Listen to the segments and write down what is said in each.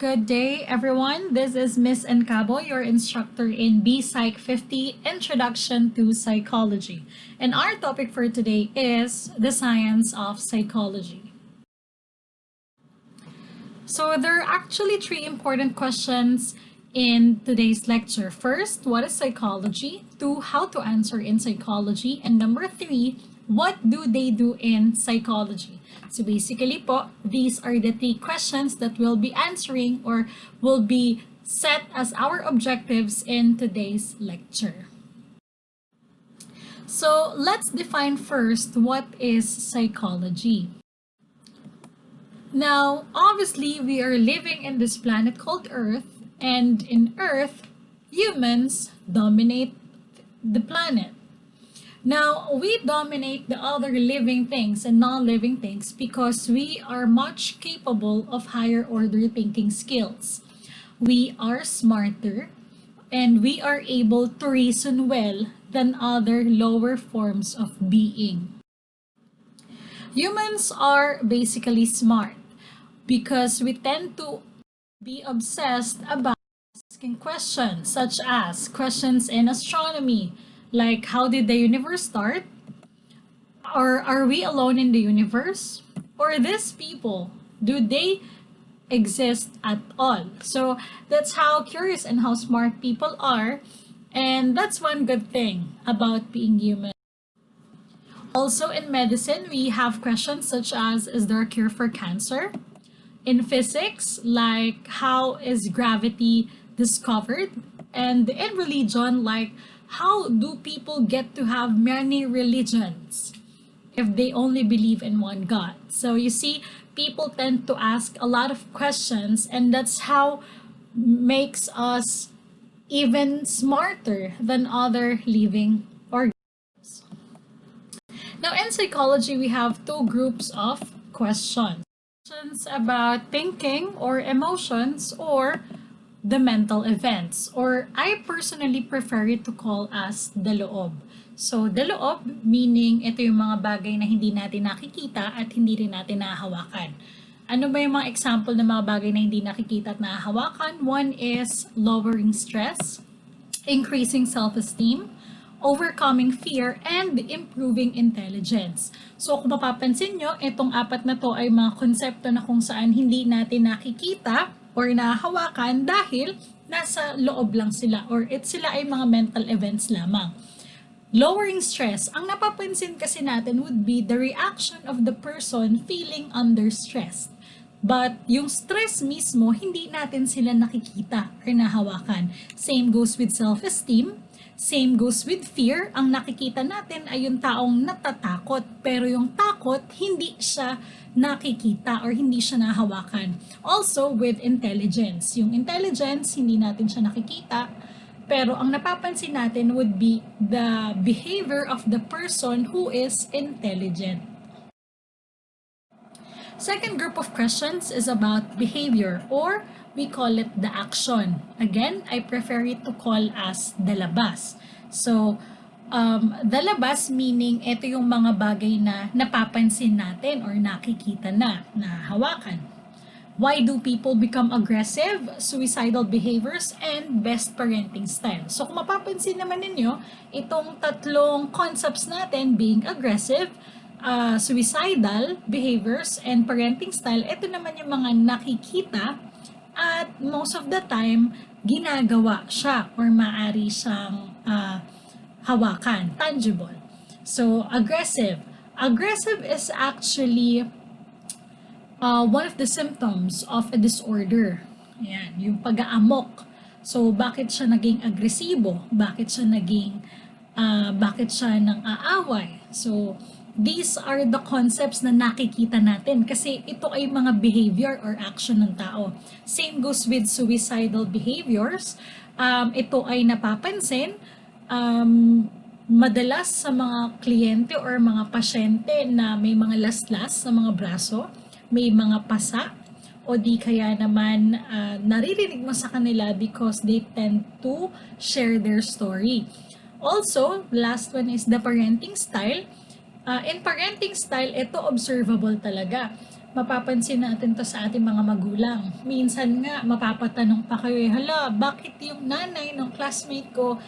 Good day, everyone. This is Miss Encabo, your instructor in BPsych 50 Introduction to Psychology. And our topic for today is the science of psychology. So, there are actually three important questions in today's lecture. First, what is psychology? Two, how to answer in psychology. And number three, what do they do in psychology? So basically po, these are the three questions that we'll be answering or will be set as our objectives in today's lecture. So let's define first what is psychology. Now, obviously, we are living in this planet called Earth, and in Earth, humans dominate the planet. Now, we dominate the other living things and non-living things because we are much capable of higher order thinking skills. We are smarter and we are able to reason well than other lower forms of being. Humans are basically smart because we tend to be obsessed about asking questions such as questions in astronomy, like how did the universe start? Or are we alone in the universe? Or these people, do they exist at all? So that's how curious and how smart people are. And that's one good thing about being human. Also in medicine, we have questions such as, is there a cure for cancer? In physics, like how is gravity discovered? And in religion, like how do people get to have many religions if they only believe in one God? So you see, people tend to ask a lot of questions, and that's how makes us even smarter than other living organisms. Now in psychology, we have two groups of questions. Questions about thinking or emotions or the mental events, or I personally prefer it to call as the loob. So, the loob, meaning ito yung mga bagay na hindi natin nakikita at hindi rin natin nahahawakan. Ano ba yung mga example ng mga bagay na hindi nakikita at nahahawakan? One is lowering stress, increasing self-esteem, overcoming fear, and improving intelligence. So, kung mapapansin nyo, itong apat na to ay mga konsepto na kung saan hindi natin nakikita or nahahawakan dahil nasa loob lang sila or sila ay mga mental events lamang. Lowering stress, ang napapansin kasi natin would be the reaction of the person feeling under stress. But yung stress mismo, hindi natin sila nakikita or nahawakan. Same goes with self-esteem. Same goes with fear. Ang nakikita natin ay yung taong natatakot. Pero yung takot, hindi siya nakikita or hindi siya nahawakan. Also with intelligence. Yung intelligence, hindi natin siya nakikita. Pero ang napapansin natin would be the behavior of the person who is intelligent. Second group of questions is about behavior, or we call it the action. Again, I prefer it to call as the labas. So, the labas meaning ito yung mga bagay na napapansin natin or nakikita na, nahawakan. Why do people become aggressive, suicidal behaviors, and best parenting style? So kung mapapansin naman ninyo, itong tatlong concepts natin, being aggressive, suicidal behaviors, and parenting style, ito naman yung mga nakikita at most of the time, ginagawa siya or maaari siyang hawakan, tangible. So, aggressive. Aggressive is actually one of the symptoms of a disorder. Ayan, yung pag-aamok. So, bakit siya naging agresibo? Bakit siya nang aaway? So, these are the concepts na nakikita natin kasi ito ay mga behavior or action ng tao. Same goes with suicidal behaviors. Ito ay napapansin madalas sa mga kliyente or mga pasyente na may mga laslas sa mga braso, may mga pasa, o di kaya naman naririnig mo sa kanila because they tend to share their story. Also, last one is the parenting style. In parenting style, ito observable talaga. mapapansin natin to sa ating mga magulang. Minsan nga, mapapatanong pa kayo, hala, bakit yung nanay ng classmate ko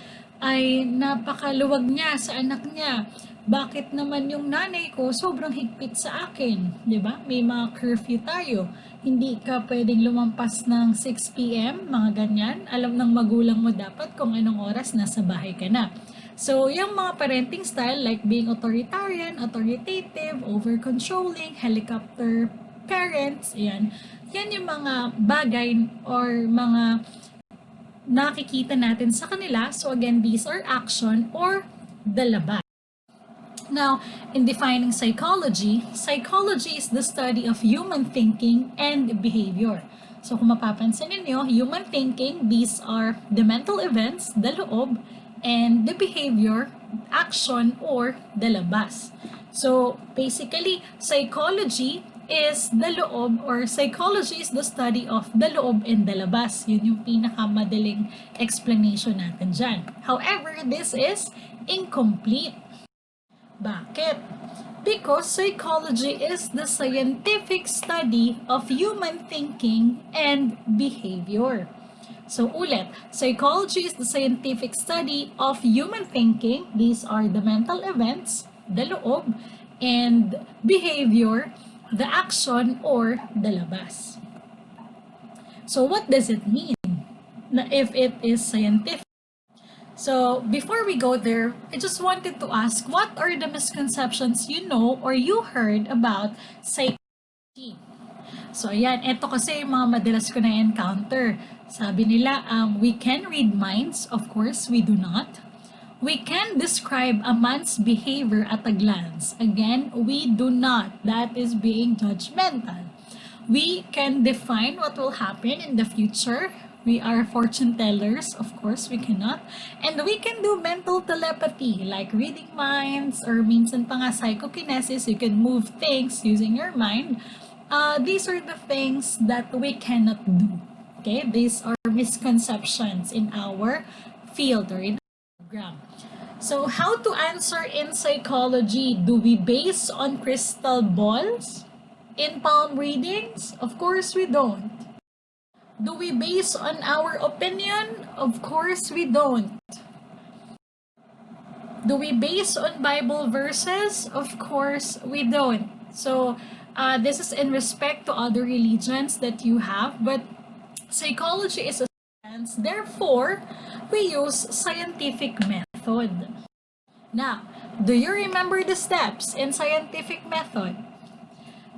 ay napakaluwag niya sa anak niya? Bakit naman yung nanay ko sobrang higpit sa akin? 'Di ba? May mga curfew tayo. Hindi ka pwedeng lumampas ng 6 p.m., mga ganyan. Alam ng magulang mo dapat kung anong oras nasa bahay ka na. So, yung mga parenting style like being authoritarian, authoritative, over-controlling, helicopter parents, yan yung mga bagay or mga nakikita natin sa kanila. So, again, these are action or dalaba. Now, in defining psychology, psychology is the study of human thinking and behavior. So, kung mapapansin ninyo, human thinking, these are the mental events, the loob, and the behavior, action, or the labas. So, basically, psychology is the loob or psychology is the study of the loob and the labas. Yun yung pinakamadaling explanation natin dyan. However, this is incomplete. Bakit? Because psychology is the scientific study of human thinking and behavior. So ulit, psychology is the scientific study of human thinking. These are the mental events, the loob, and behavior, the action or the labas. So what does it mean na if it is scientific? So, before we go there, I just wanted to ask, what are the misconceptions you know or you heard about psychology? So, ayan, ito kasi yung mga madalas ko na-encounter. Sabi nila, we can read minds. Of course, we do not. We can describe a man's behavior at a glance. Again, we do not. That is being judgmental. We can define what will happen in the future. We are fortune tellers, of course, we cannot. And we can do mental telepathy, like reading minds, or minsan pa nga psychokinesis, you can move things using your mind. These are the things that we cannot do. Okay, these are misconceptions in our field or in our program. So, how to answer in psychology? Do we base on crystal balls? In palm readings? Of course, we don't. Do we base on our opinion? Of course we don't. Do we base on Bible verses? Of course we don't. So, this is in respect to other religions that you have, but psychology is a science, therefore, we use scientific method. Now, do you remember the steps in scientific method?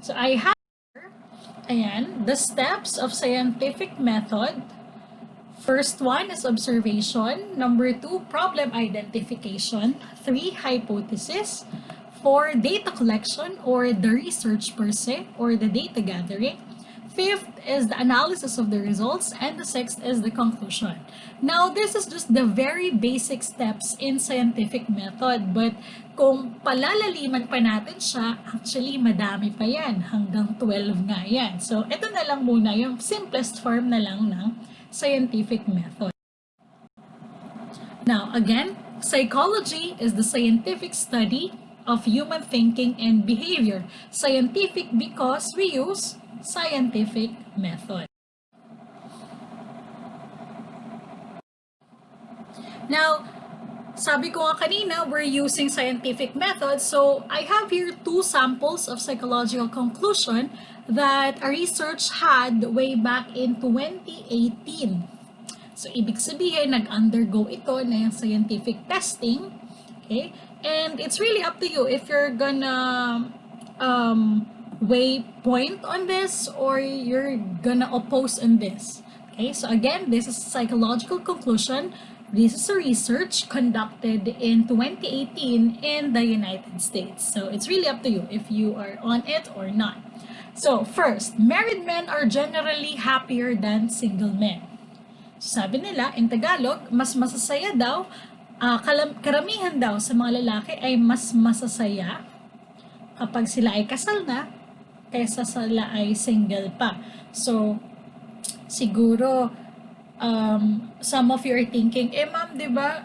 So, I have ayan, the steps of scientific method. First one is observation. Number 2, problem identification. 3, hypothesis. 4, data collection or the research per se or the data gathering. 5th is the analysis of the results. And the 6th is the conclusion. Now, this is just the very basic steps in scientific method. But kung palalaliman pa natin siya, actually madami pa yan. Hanggang 12 nga yan. So, ito na lang muna yung simplest form na lang ng scientific method. Now, again, psychology is the scientific study of human thinking and behavior. Scientific because we use scientific method. Now, sabi ko nga kanina, we're using scientific method. So, I have here 2 samples of psychological conclusion that a research had way back in 2018. So, ibig sabihin, nag-undergo ito na yung scientific testing. Okay? And it's really up to you if you're gonna weigh point on this or you're gonna oppose on this. Okay? So, again, this is psychological conclusion. This is a research conducted in 2018 in the United States. So, it's really up to you if you are on it or not. So, first, married men are generally happier than single men. Sabi nila, in Tagalog, mas masasaya daw, karamihan daw sa mga lalaki ay mas masasaya kapag sila ay kasal na kaysa sila ay single pa. So, siguro, some of you are thinking, ma'am, di ba,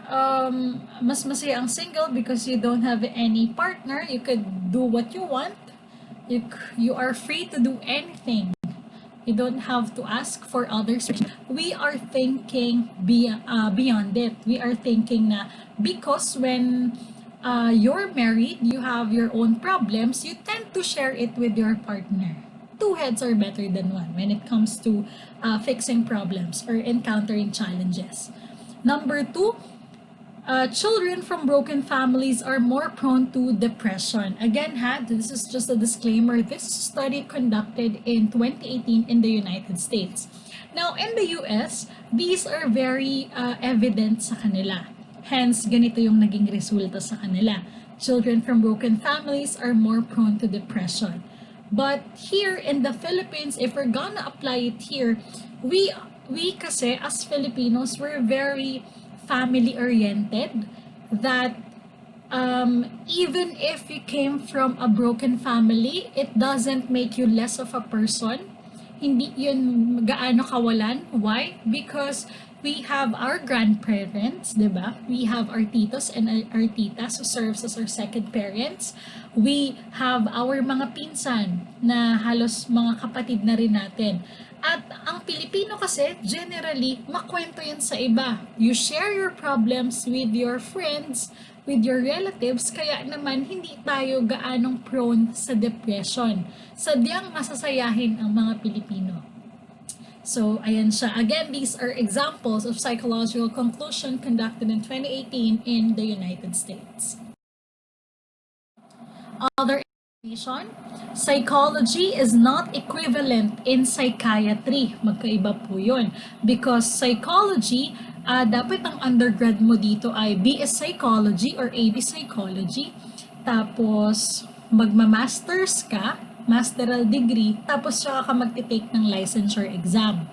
mas masaya ang single because you don't have any partner, you could do what you want, You are free to do anything. You don't have to ask for others. We are thinking beyond it. We are thinking na because when you're married, you have your own problems, you tend to share it with your partner. Two heads are better than one when it comes to fixing problems or encountering challenges. Number two, children from broken families are more prone to depression. Again, this is just a disclaimer. This study conducted in 2018 in the United States. Now, in the US, these are very evident sa kanila. Hence, ganito yung naging resulta sa kanila. Children from broken families are more prone to depression. But here in the Philippines, if we're gonna apply it here, we kasi as Filipinos, we're very family-oriented, that even if you came from a broken family, it doesn't make you less of a person. Hindi yun gaano kawalan. Why? Because we have our grandparents, di ba? We have our titos and our titas who serves as our second parents. We have our mga pinsan na halos mga kapatid na rin natin. At ang Pilipino kasi, generally, makwento yan sa iba. You share your problems with your friends, with your relatives, kaya naman hindi tayo gaanong prone sa depression. Sadyang masasayahin ang mga Pilipino. So, ayan siya. Again, these are examples of psychological conclusion conducted in 2018 in the United States. Other information, psychology is not equivalent in psychiatry. Magkaiba po yun. Because psychology, dapat ang undergrad mo dito ay BS Psychology or AB Psychology. Tapos, magma-masters ka, masteral degree, tapos saka ka magtitake ng licensure exam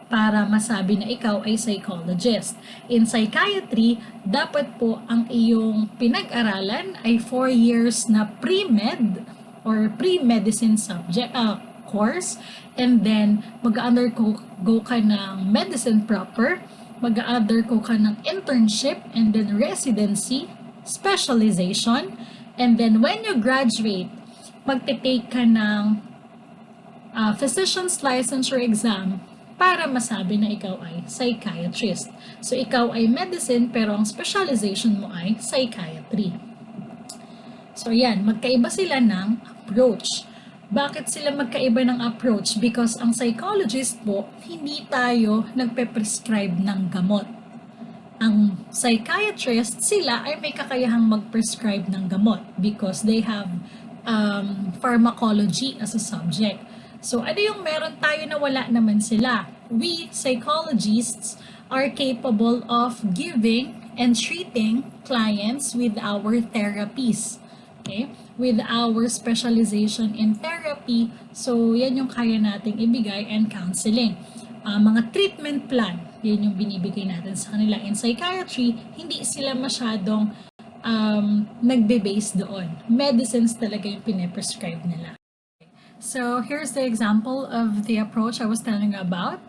para masabi na ikaw ay psychologist. In psychiatry, dapat po ang iyong pinag-aralan ay 4 years na pre-med or pre-medicine subject course, and then mag-undergo ka ng medicine proper, mag-undergo ka ng internship, and then residency, specialization, and then when you graduate, magte-take ka ng physician's licensure exam para masabi na ikaw ay psychiatrist. So, ikaw ay medicine pero ang specialization mo ay psychiatry. So, yan. Magkaiba sila ng approach. Bakit sila magkaiba ng approach? Because ang psychologist po, hindi tayo nagpe-prescribe ng gamot. Ang psychiatrist, sila ay may kakayahang mag-prescribe ng gamot because they have pharmacology as a subject. So, ano yung meron tayo na wala naman sila? We, psychologists, are capable of giving and treating clients with our therapies. Okay? With our specialization in therapy. So, yan yung kaya nating ibigay, and counseling. Mga treatment plan, yan yung binibigay natin sa kanila. In psychiatry, hindi sila masyadong nagbe-base doon. Medicines talaga yung pine-prescribe nila. So here's the example of the approach I was telling you about,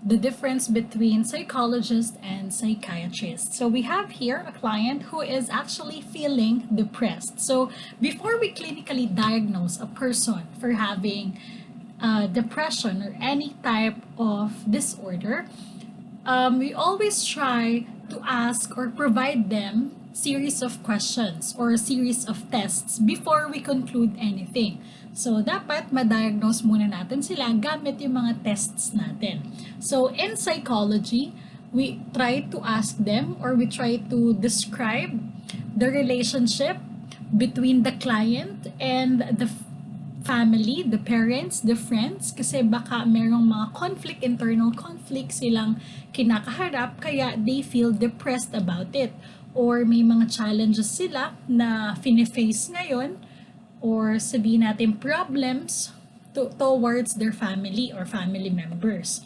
the difference between psychologists and psychiatrists. So we have here a client who is actually feeling depressed. So before we clinically diagnose a person for having depression or any type of disorder, we always try to ask or provide them series of questions or a series of tests before we conclude anything. So, dapat ma-diagnose muna natin sila gamit yung mga tests natin. So, in psychology, we try to ask them or we try to describe the relationship between the client and the family, the parents, the friends, kasi baka merong mga conflict, internal conflict silang kinakaharap, kaya they feel depressed about it. Or may mga challenges sila na fini-face ngayon, or sabihin natin problems towards their family or family members.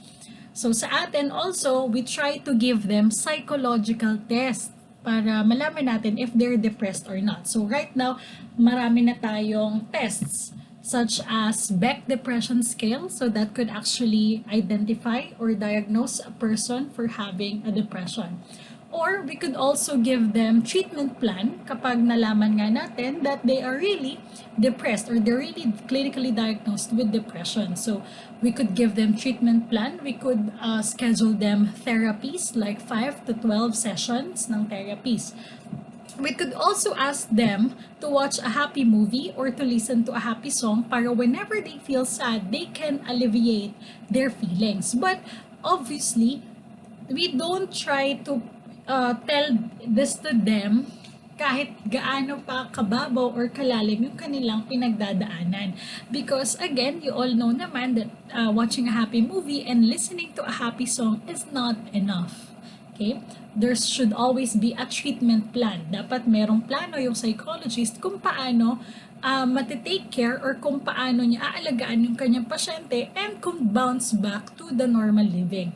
So sa atin also, we try to give them psychological tests para malaman natin if they're depressed or not. So right now, marami na tayong tests such as Beck Depression Scale, so that could actually identify or diagnose a person for having a depression. Or we could also give them treatment plan kapag nalaman nga natin that they are really depressed or they're really clinically diagnosed with depression. So we could give them treatment plan. We could schedule them therapies like 5 to 12 sessions ng therapies. We could also ask them to watch a happy movie or to listen to a happy song para whenever they feel sad, they can alleviate their feelings. But obviously, we don't try to tell this to them kahit gaano pa kababaw or kalalim yung kanilang pinagdadaanan. Because again, you all know naman that watching a happy movie and listening to a happy song is not enough. Okay? There should always be a treatment plan. Dapat merong plano yung psychologist kung paano matitake care or kung paano niya aalagaan yung kanyang pasyente and kung bounce back to the normal living.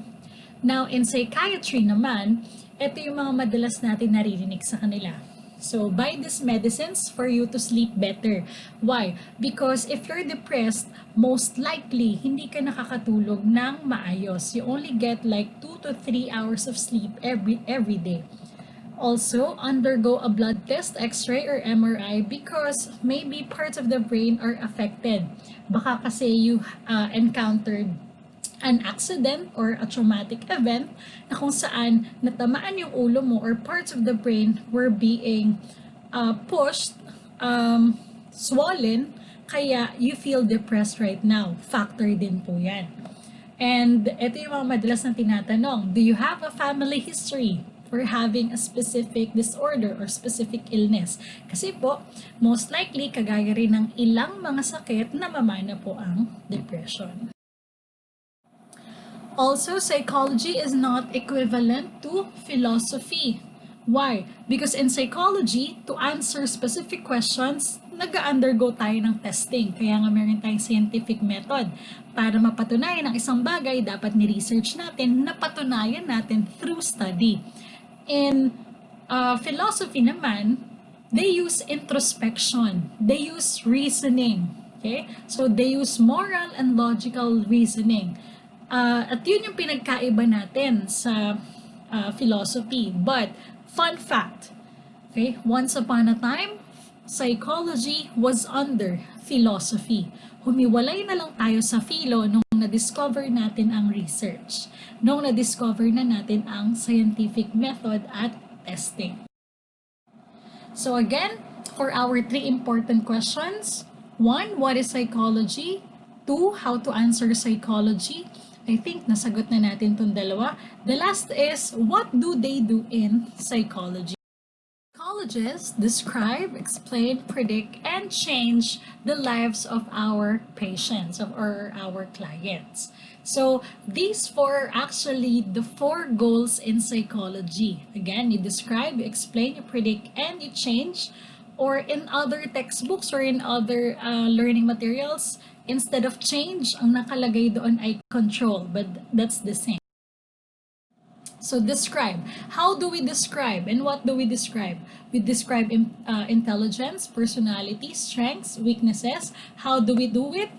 Now, in psychiatry naman, ito yung mga madalas natin naririnig sa kanila. So, buy these medicines for you to sleep better. Why? Because if you're depressed, most likely, hindi ka nakakatulog ng maayos. You only get like 2 to 3 hours of sleep every day. Also, undergo a blood test, X-ray, or MRI because maybe parts of the brain are affected. Baka kasi you encountered an accident or a traumatic event na kung saan natamaan yung ulo mo or parts of the brain were being pushed, swollen, kaya you feel depressed right now. Factor din po yan. And ito yung mga madalas na tinatanong, do you have a family history for having a specific disorder or specific illness? Kasi po, most likely, kagaya rin ng ilang mga sakit na mamana po ang depression. Also, psychology is not equivalent to philosophy. Why? Because in psychology, to answer specific questions, nag-undergo tayo ng testing. Kaya nga meron tayong scientific method. Para mapatunayan ang isang bagay, dapat ni-research natin, napatunayan natin through study. In philosophy naman, they use introspection. They use reasoning. Okay? So, they use moral and logical reasoning. At yun yung pinagkaiba natin sa philosophy. But, fun fact, okay, once upon a time, psychology was under philosophy. Humiwalay na lang tayo sa philo nung na-discover natin ang research. Nung na-discover na natin ang scientific method at testing. So again, for our 3 important questions, 1, what is psychology? 2, how to answer psychology? I think nasagot na natin itong dalawa. The last is, what do they do in psychology? Psychologists describe, explain, predict, and change the lives of our patients or our clients. So, these 4 are actually the 4 goals in psychology. Again, you describe, you explain, you predict, and you change. Or in other textbooks or in other learning materials, instead of change, ang nakalagay doon ay control, but that's the same. So describe. How do we describe and what do we describe? We describe intelligence, personality, strengths, weaknesses. How do we do it?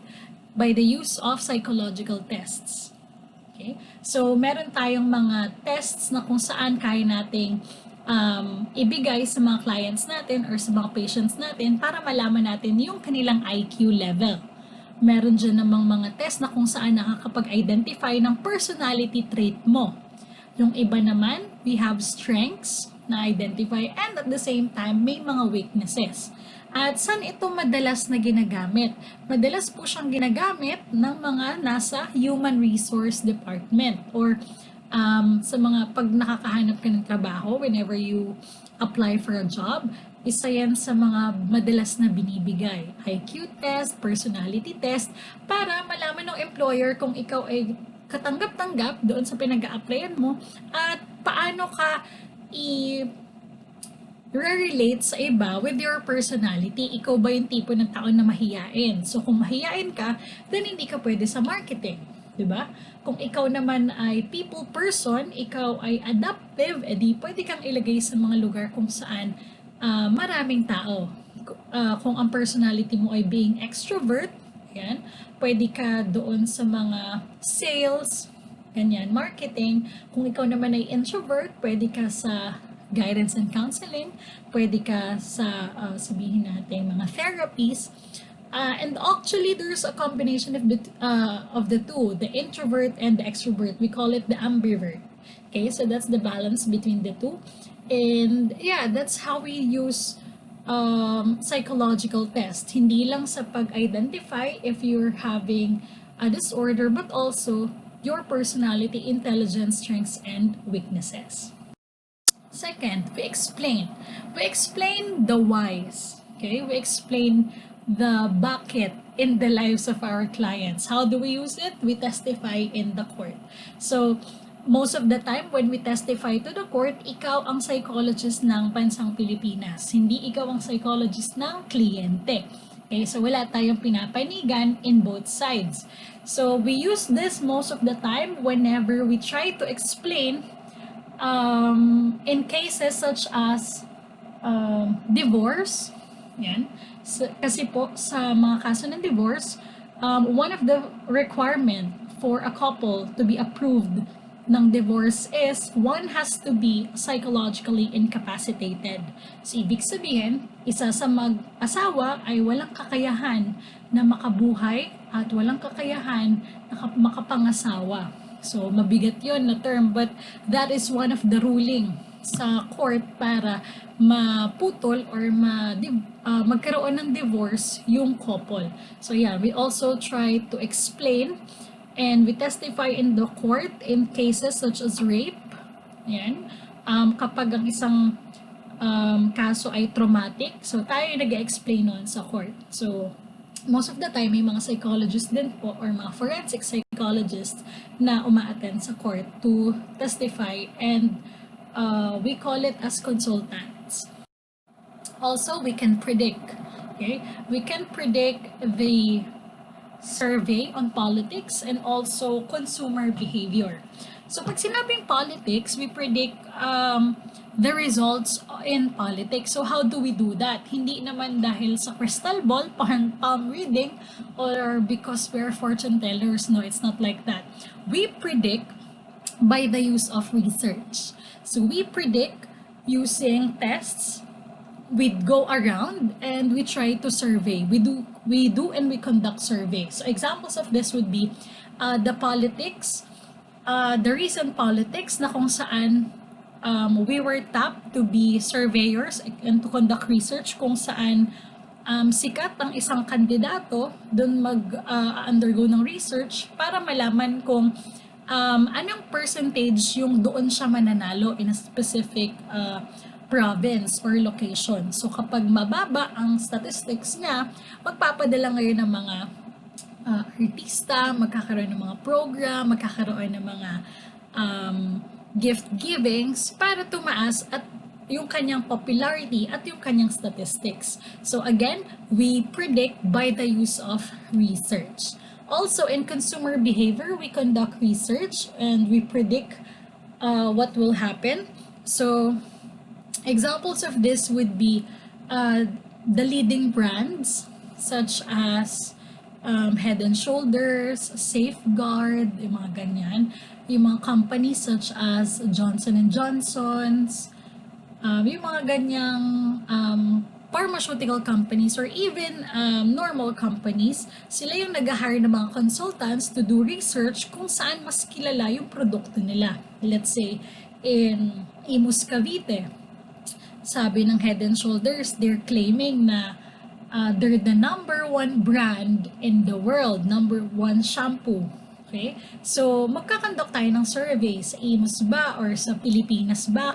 By the use of psychological tests. Okay? So meron tayong mga tests na kung saan kaya nating ibigay sa mga clients natin or sa mga patients natin para malaman natin yung kanilang IQ level. Meron dyan namang mga test na kung saan nakakapag-identify ng personality trait mo. Yung iba naman, we have strengths na identify and at the same time, may mga weaknesses. At saan ito madalas na ginagamit? Madalas po siyang ginagamit ng mga nasa human resource department or sa mga pag nakakahanap ka ng trabaho, whenever you apply for a job, isa yan sa mga madalas na binibigay. IQ test, personality test, para malaman ng employer kung ikaw ay katanggap-tanggap doon sa pinag-a-applyan mo at paano ka relate sa iba with your personality. Ikaw ba yung tipo ng tao na mahiyain? So kung mahiyain ka, then hindi ka pwede sa marketing. Diba? Kung ikaw naman ay people person, ikaw ay adaptive, edi pwede kang ilagay sa mga lugar kung saan maraming tao. Kung ang personality mo ay being extrovert, yan, pwede ka doon sa mga sales, ganyan, marketing. Kung ikaw naman ay introvert, pwede ka sa guidance and counseling, pwede ka sa sabihin natin mga therapies. And actually, there's a combination of the two, the introvert and the extrovert. We call it the ambivert. Okay, so that's the balance between the two. And yeah, that's how we use psychological test. Hindi lang sa pag-identify if you're having a disorder, but also your personality, intelligence, strengths, and weaknesses. Second, we explain. We explain the whys. Okay, we explain the bucket in the lives of our clients. How do we use it? We testify in the court. So, most of the time when we testify to the court, ikaw ang psychologist ng bansang Pilipinas. Hindi ikaw ang psychologist ng kliyente. Okay, so wala tayong pinapanigan in both sides. So, we use this most of the time whenever we try to explain in cases such as divorce. Yan. So, kasi po sa mga kaso ng divorce, one of the requirement for a couple to be approved ng divorce is one has to be psychologically incapacitated. So, ibig sabihin, isa sa mag-asawa ay walang kakayahan na makabuhay at walang kakayahan na makapangasawa. So, mabigat yon na term, but that is one of the ruling sa court para maputol or magkaroon ng divorce yung couple. So, yeah, we also try to explain and we testify in the court in cases such as rape. Yan. Kapag ang isang kaso ay traumatic, so tayo yung nag-explain nun sa court. So, most of the time, may mga psychologists din po or mga forensic psychologists na uma-attend sa court to testify, and we call it as consultants. Also, we can predict. Okay? We can predict the survey on politics and also consumer behavior. So, pag sinabing politics, we predict the results in politics. So, how do we do that? Hindi naman dahil sa crystal ball, palm reading, or because we're fortune tellers. No, it's not like that. We predict by the use of research. So, we predict using tests. We go around and we try to survey. We do and we conduct surveys. So examples of this would be the politics, the recent politics na kung saan we were tapped to be surveyors and to conduct research kung saan sikat ang isang kandidato dun mag-undergo ng research para malaman kung anong percentage yung doon siya mananalo in a specific province or location. So kapag mababa ang statistics niya, magpapadala ngayon ng mga artista, magkakaroon ng mga program, magkakaroon ng mga gift givings para tumaas at yung kanyang popularity at yung kanyang statistics. So again, we predict by the use of research. Also, in consumer behavior, we conduct research and we predict what will happen. So, examples of this would be the leading brands such as Head and Shoulders, Safeguard, yung mga ganyan. Yung mga companies such as Johnson and Johnson's, yung mga ganyang pharmaceutical companies or even normal companies, sila yung nag-hire ng mga consultants to do research kung saan mas kilala yung produkto nila. Let's say, in Imus Cavite, sabi ng Head and Shoulders, they're claiming na they're the number one brand in the world, number one shampoo. Okay? So, magkakandak tayo ng survey sa Imus ba or sa Pilipinas ba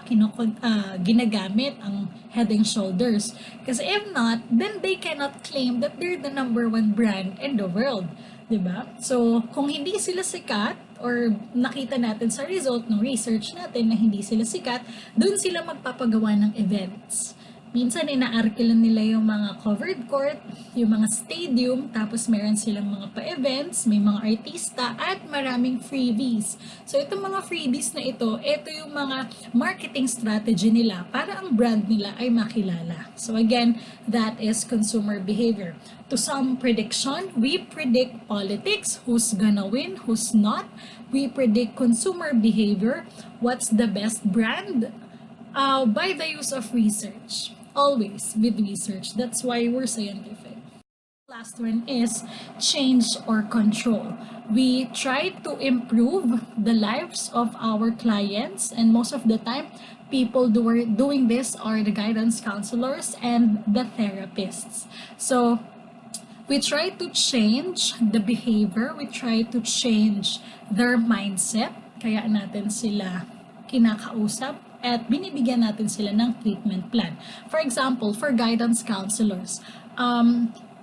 ginagamit ang Head and Shoulders. Kasi if not, then they cannot claim that they're the number one brand in the world. Diba? So, kung hindi sila sikat, or nakita natin sa result ng research natin na hindi sila sikat, doon sila magpapagawa ng events. Minsan inaarkilan nila yung mga covered court, yung mga stadium, tapos meron silang mga pa-events, may mga artista, at maraming freebies. So itong mga freebies na ito yung mga marketing strategy nila para ang brand nila ay makilala. So again, that is consumer behavior. To some prediction, we predict politics, who's gonna win, who's not. We predict consumer behavior, what's the best brand, by the use of research. Always with research. That's why we're scientific. Last one is change or control. We try to improve the lives of our clients, and most of the time, people doing this are the guidance counselors and the therapists. So we try to change the behavior, we try to change their mindset, kaya natin sila kinakausap at binibigyan natin sila ng treatment plan. For example, for guidance counselors,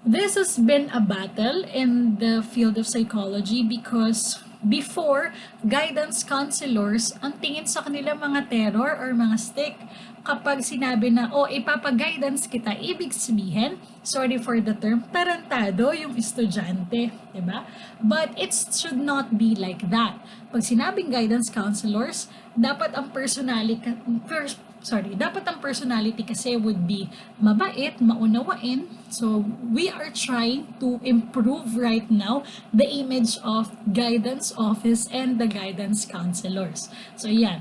this has been a battle in the field of psychology because before, guidance counselors, ang tingin sa kanila mga terror or mga stick kapag sinabi na, ipapag-guidance kita, ibig sabihin, sorry for the term, tarantado yung estudyante, diba? But it should not be like that. Pag sinabing guidance counselors, dapat ang personality kasi would be mabait, maunawain. So, we are trying to improve right now the image of guidance office and the guidance counselors. So, yan.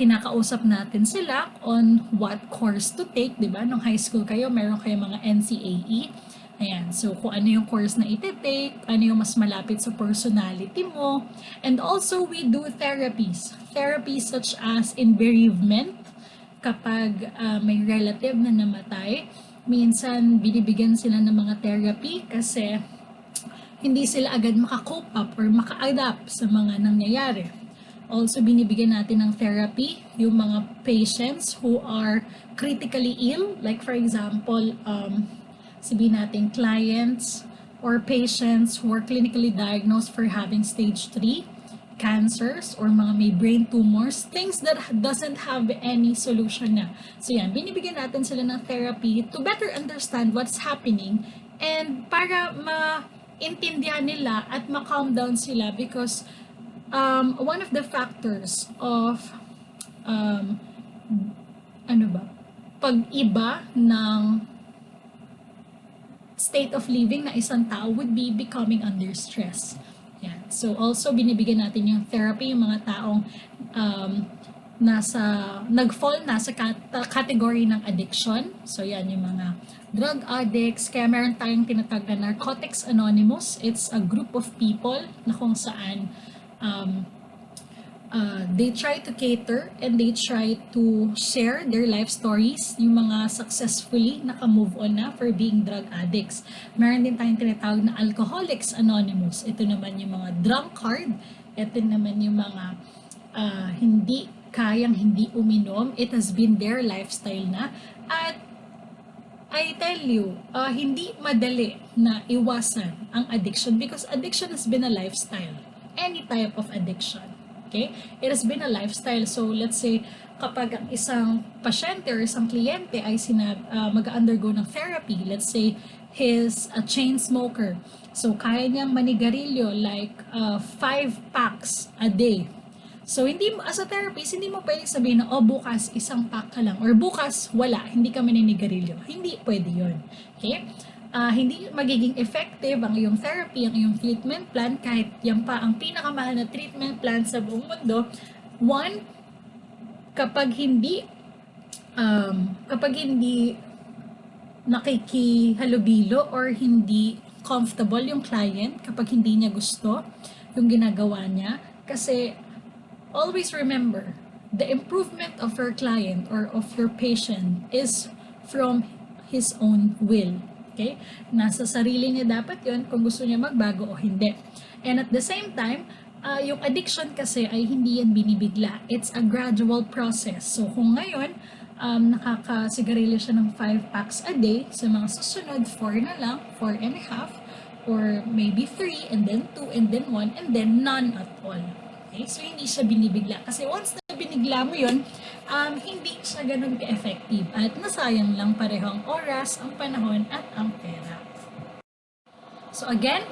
Kinakausap natin sila on what course to take, di ba? Nung high school kayo, meron kayo mga NCAE. Ayan, so kung ano yung course na iti-take, ano yung mas malapit sa personality mo. And also, we do therapies. Therapies such as in bereavement, kapag may relative na namatay, minsan binibigyan sila ng mga therapy kasi hindi sila agad maka-cope up or maka-adapt sa mga nangyayari. Also, binibigyan natin ng therapy yung mga patients who are critically ill. Like for example, sabihin natin clients or patients who are clinically diagnosed for having stage 3 cancers or mga may brain tumors, things that doesn't have any solution na. So yan, binibigyan natin sila ng therapy to better understand what's happening and para maintindihan nila at ma-calm down sila because one of the factors of pag-iba ng state of living na isang tao would be becoming under stress. Yan. So also binibigyan natin yung therapy yung mga taong nag-fall na sa category ng addiction. So yan yung mga drug addicts. Kaya meron tayong tinatawag na Narcotics Anonymous. It's a group of people na kung saan they try to cater and they try to share their life stories, yung mga successfully naka-move on na for being drug addicts. Meron din tayong tinatawag na Alcoholics Anonymous. Ito naman yung mga drunkard. Ito naman yung mga hindi kayang hindi uminom. It has been their lifestyle na. At I tell you, hindi madali na iwasan ang addiction because addiction has been a lifestyle. Any type of addiction. Okay? It has been a lifestyle. So, let's say, kapag ang isang pasyente or isang kliyente ay mag-undergo ng therapy, let's say, he's a chain smoker. So, kaya niyang manigarilyo like 5 packs a day. So, as a therapist, hindi mo pwedeng sabihin na, bukas isang pack ka lang. Or bukas, wala, hindi ka maninigarilyo. Hindi pwede yun. Okay? Hindi magiging effective ang iyong therapy, ang iyong treatment plan, kahit yan pa ang pinakamahal na treatment plan sa buong mundo. One, kapag hindi nakikihalubilo or hindi comfortable yung client, kapag hindi niya gusto yung ginagawa niya, kasi always remember, the improvement of your client or of your patient is from his own will. Okay? Nasa sarili niya dapat yun kung gusto niya magbago o hindi. And at the same time, yung addiction kasi ay hindi yan binibigla. It's a gradual process. So kung ngayon, nakakasigarilyo siya ng 5 packs a day, sa mga susunod, 4 na lang, 4 and a half, or maybe 3, and then 2, and then 1, and then none at all. Okay? So hindi siya binibigla. Kasi once na binigla mo yun, hindi siya ganun ka-effective at nasayang lang pareho ang oras, ang panahon at ang pera. So again,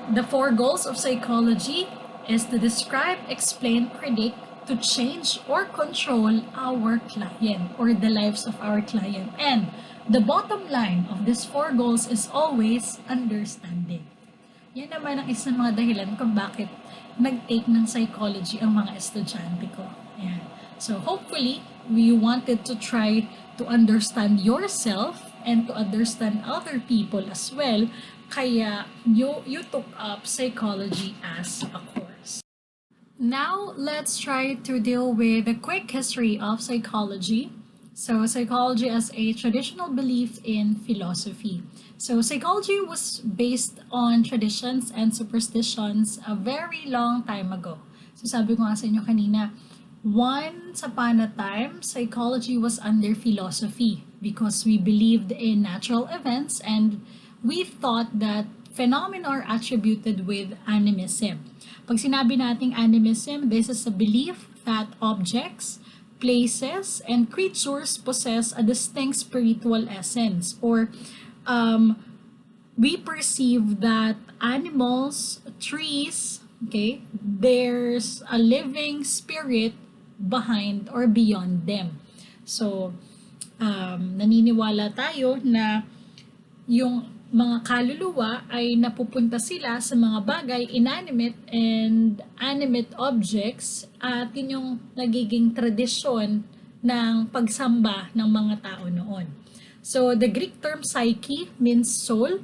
the four goals of psychology is to describe, explain, predict, to change or control our client or the lives of our client. And the bottom line of these four goals is always understanding. Yan naman ang isang mga dahilan kung bakit nag-take ng psychology ang mga estudyante ko. Yan. So hopefully, we wanted to try to understand yourself and to understand other people as well. Kaya you took up psychology as a course. Now, let's try to deal with a quick history of psychology. So, psychology as a traditional belief in philosophy. So, psychology was based on traditions and superstitions a very long time ago. So, sabi ko nga sa inyo kanina, once upon a time, psychology was under philosophy because we believed in natural events and we thought that phenomena are attributed with animism. Pag sinabi nating animism, this is a belief that objects, places, and creatures possess a distinct spiritual essence, or we perceive that animals, trees, okay, there's a living spirit behind or beyond them. So, naniniwala tayo na yung mga kaluluwa ay napupunta sila sa mga bagay, inanimate and animate objects, at yun yung nagiging tradisyon ng pagsamba ng mga tao noon. So, the Greek term psyche means soul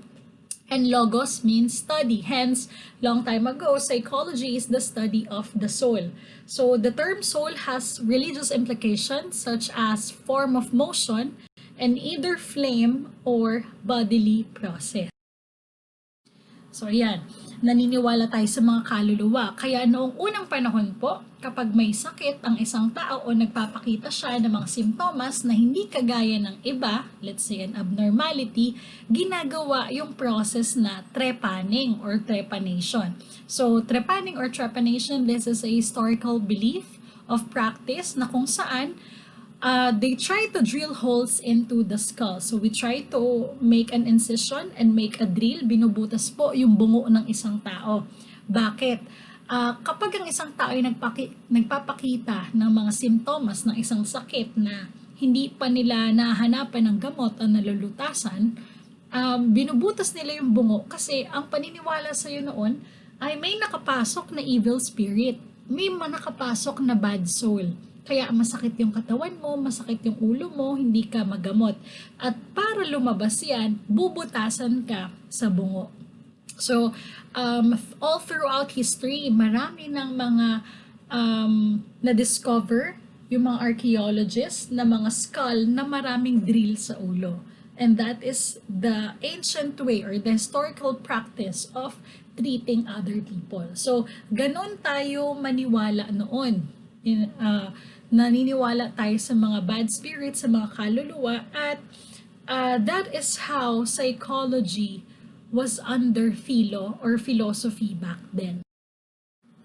and logos means study. Hence, long time ago, psychology is the study of the soul. So, the term soul has religious implications such as form of motion and either flame or bodily process. So, ayan. Naniniwala tayo sa mga kaluluwa. Kaya noong unang panahon po, kapag may sakit ang isang tao o nagpapakita siya ng mga simptomas na hindi kagaya ng iba, let's say an abnormality, ginagawa yung process na trepanning or trepanation. So, trepanning or trepanation, this is a historical belief of practice na kung saan they try to drill holes into the skull. So we try to make an incision and make a drill. Binubutas po yung bungo ng isang tao. Bakit? Kapag ang isang tao ay nagpapakita ng mga simptomas ng isang sakit na hindi pa nila nahanapan ng gamot o nalulutasan, binubutas nila yung bungo kasi ang paniniwala sa iyo noon ay may nakapasok na evil spirit. May nakapasok na bad soul. Kaya masakit yung katawan mo, masakit yung ulo mo, hindi ka magamot. At para lumabas yan, bubutasan ka sa bungo. So, all throughout history, marami ng mga na-discover yung mga archaeologists na mga skull na maraming drill sa ulo. And that is the ancient way or the historical practice of treating other people. So, ganun tayo maniwala noon. Naniniwala tayo sa mga bad spirits, sa mga kaluluwa, at that is how psychology was under philo or philosophy back then.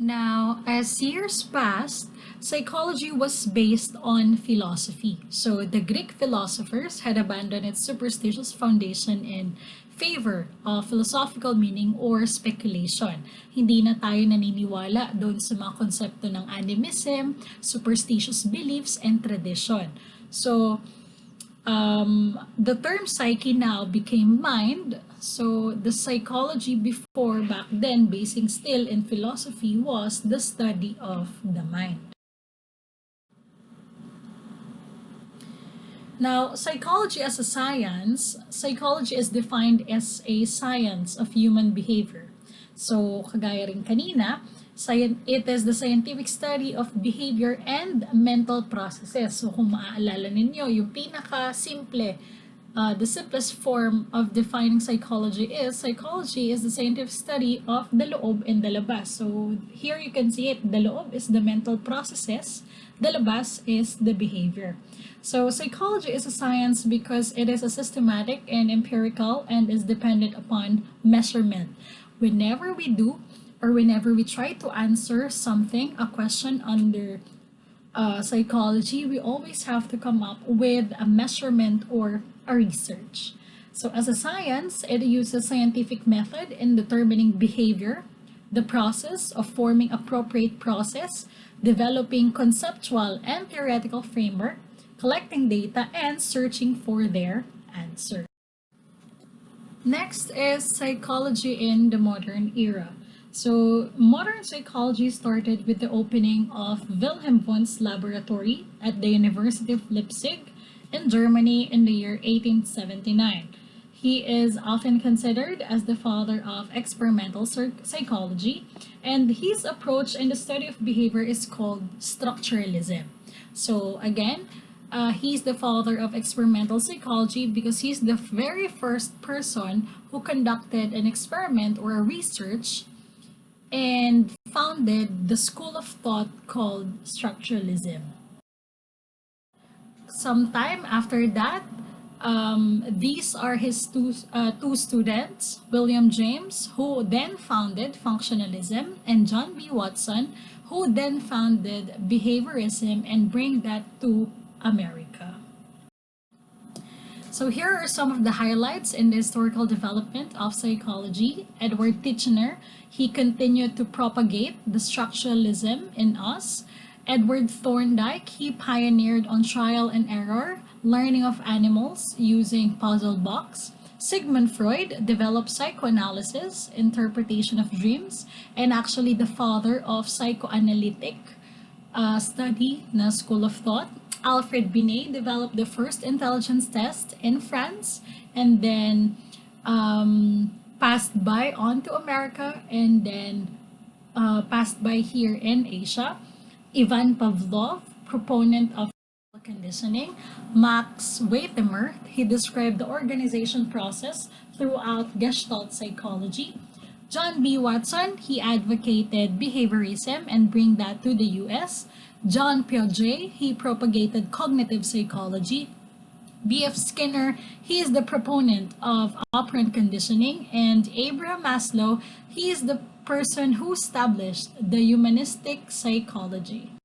Now, as years passed, psychology was based on philosophy. So the Greek philosophers had abandoned its superstitious foundation in favor of philosophical meaning or speculation. Hindi na tayo naniniwala doon sa mga konsepto ng animism, superstitious beliefs, and tradition. So, the term psyche now became mind. So, the psychology before back then, basing still in philosophy, was the study of the mind. Now, psychology as a science, psychology is defined as a science of human behavior. So, kagaya rin kanina, it is the scientific study of behavior and mental processes. So, kung maaalala ninyo, yung pinaka-simple, the simplest form of defining psychology is the scientific study of the loob and the labas. So, here you can see it. The loob is the mental processes. The labas is the behavior. So, psychology is a science because it is a systematic and empirical and is dependent upon measurement. Whenever we do or whenever we try to answer something, a question under psychology, we always have to come up with a measurement or a research. So, as a science, it uses scientific method in determining behavior, the process of forming appropriate process, developing conceptual and theoretical framework, collecting data, and searching for their answer. Next is psychology in the modern era. So, modern psychology started with the opening of Wilhelm Wundt's laboratory at the University of Leipzig in Germany in the year 1879. He is often considered as the father of experimental psychology, and his approach in the study of behavior is called structuralism. So, again, he's the father of experimental psychology because he's the very first person who conducted an experiment or a research and founded the school of thought called structuralism. Sometime after that, these are his two students, William James, who then founded functionalism, and John B. Watson, who then founded behaviorism and bring that to America. So here are some of the highlights in the historical development of psychology. Edward Titchener, he continued to propagate the structuralism in us. Edward Thorndike, he pioneered on trial and error, learning of animals using puzzle box. Sigmund Freud developed psychoanalysis, interpretation of dreams, and actually the father of psychoanalytic study na school of thought. Alfred Binet developed the first intelligence test in France and then passed by on to America and then passed by here in Asia. Ivan Pavlov, proponent of conditioning. Max Weitemer, he described the organization process throughout Gestalt psychology. John B. Watson, he advocated behaviorism and bring that to the US. John Piaget, he propagated cognitive psychology. B.F. Skinner, he is the proponent of operant conditioning. And Abraham Maslow, he is the person who established the humanistic psychology.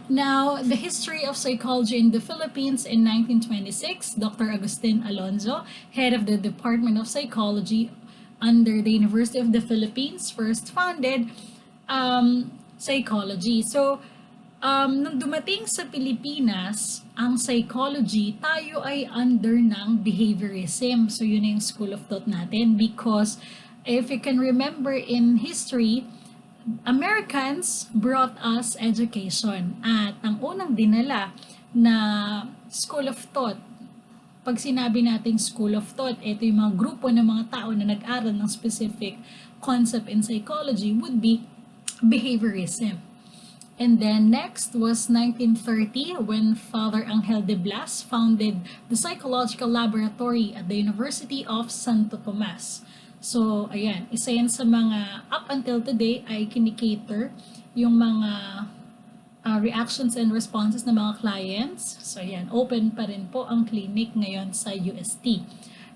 Now, the history of psychology in the Philippines in 1926, Dr. Agustin Alonzo, head of the Department of Psychology under the University of the Philippines, first founded psychology. So, nung dumating sa Pilipinas, ang psychology, tayo ay under ng behaviorism. So, yun yung school of thought natin because if you can remember in history, Americans brought us education at ang unang dinala na school of thought, pag sinabi nating school of thought, ito yung mga grupo ng mga tao na nag-aral ng specific concept in psychology would be behaviorism. And then next was 1930 when Father Angel de Blas founded the Psychological Laboratory at the University of Santo Tomas. So, ayan, isa yan sa mga up until today ay kinikater yung mga reactions and responses ng mga clients. So, ayan, open pa rin po ang clinic ngayon sa UST.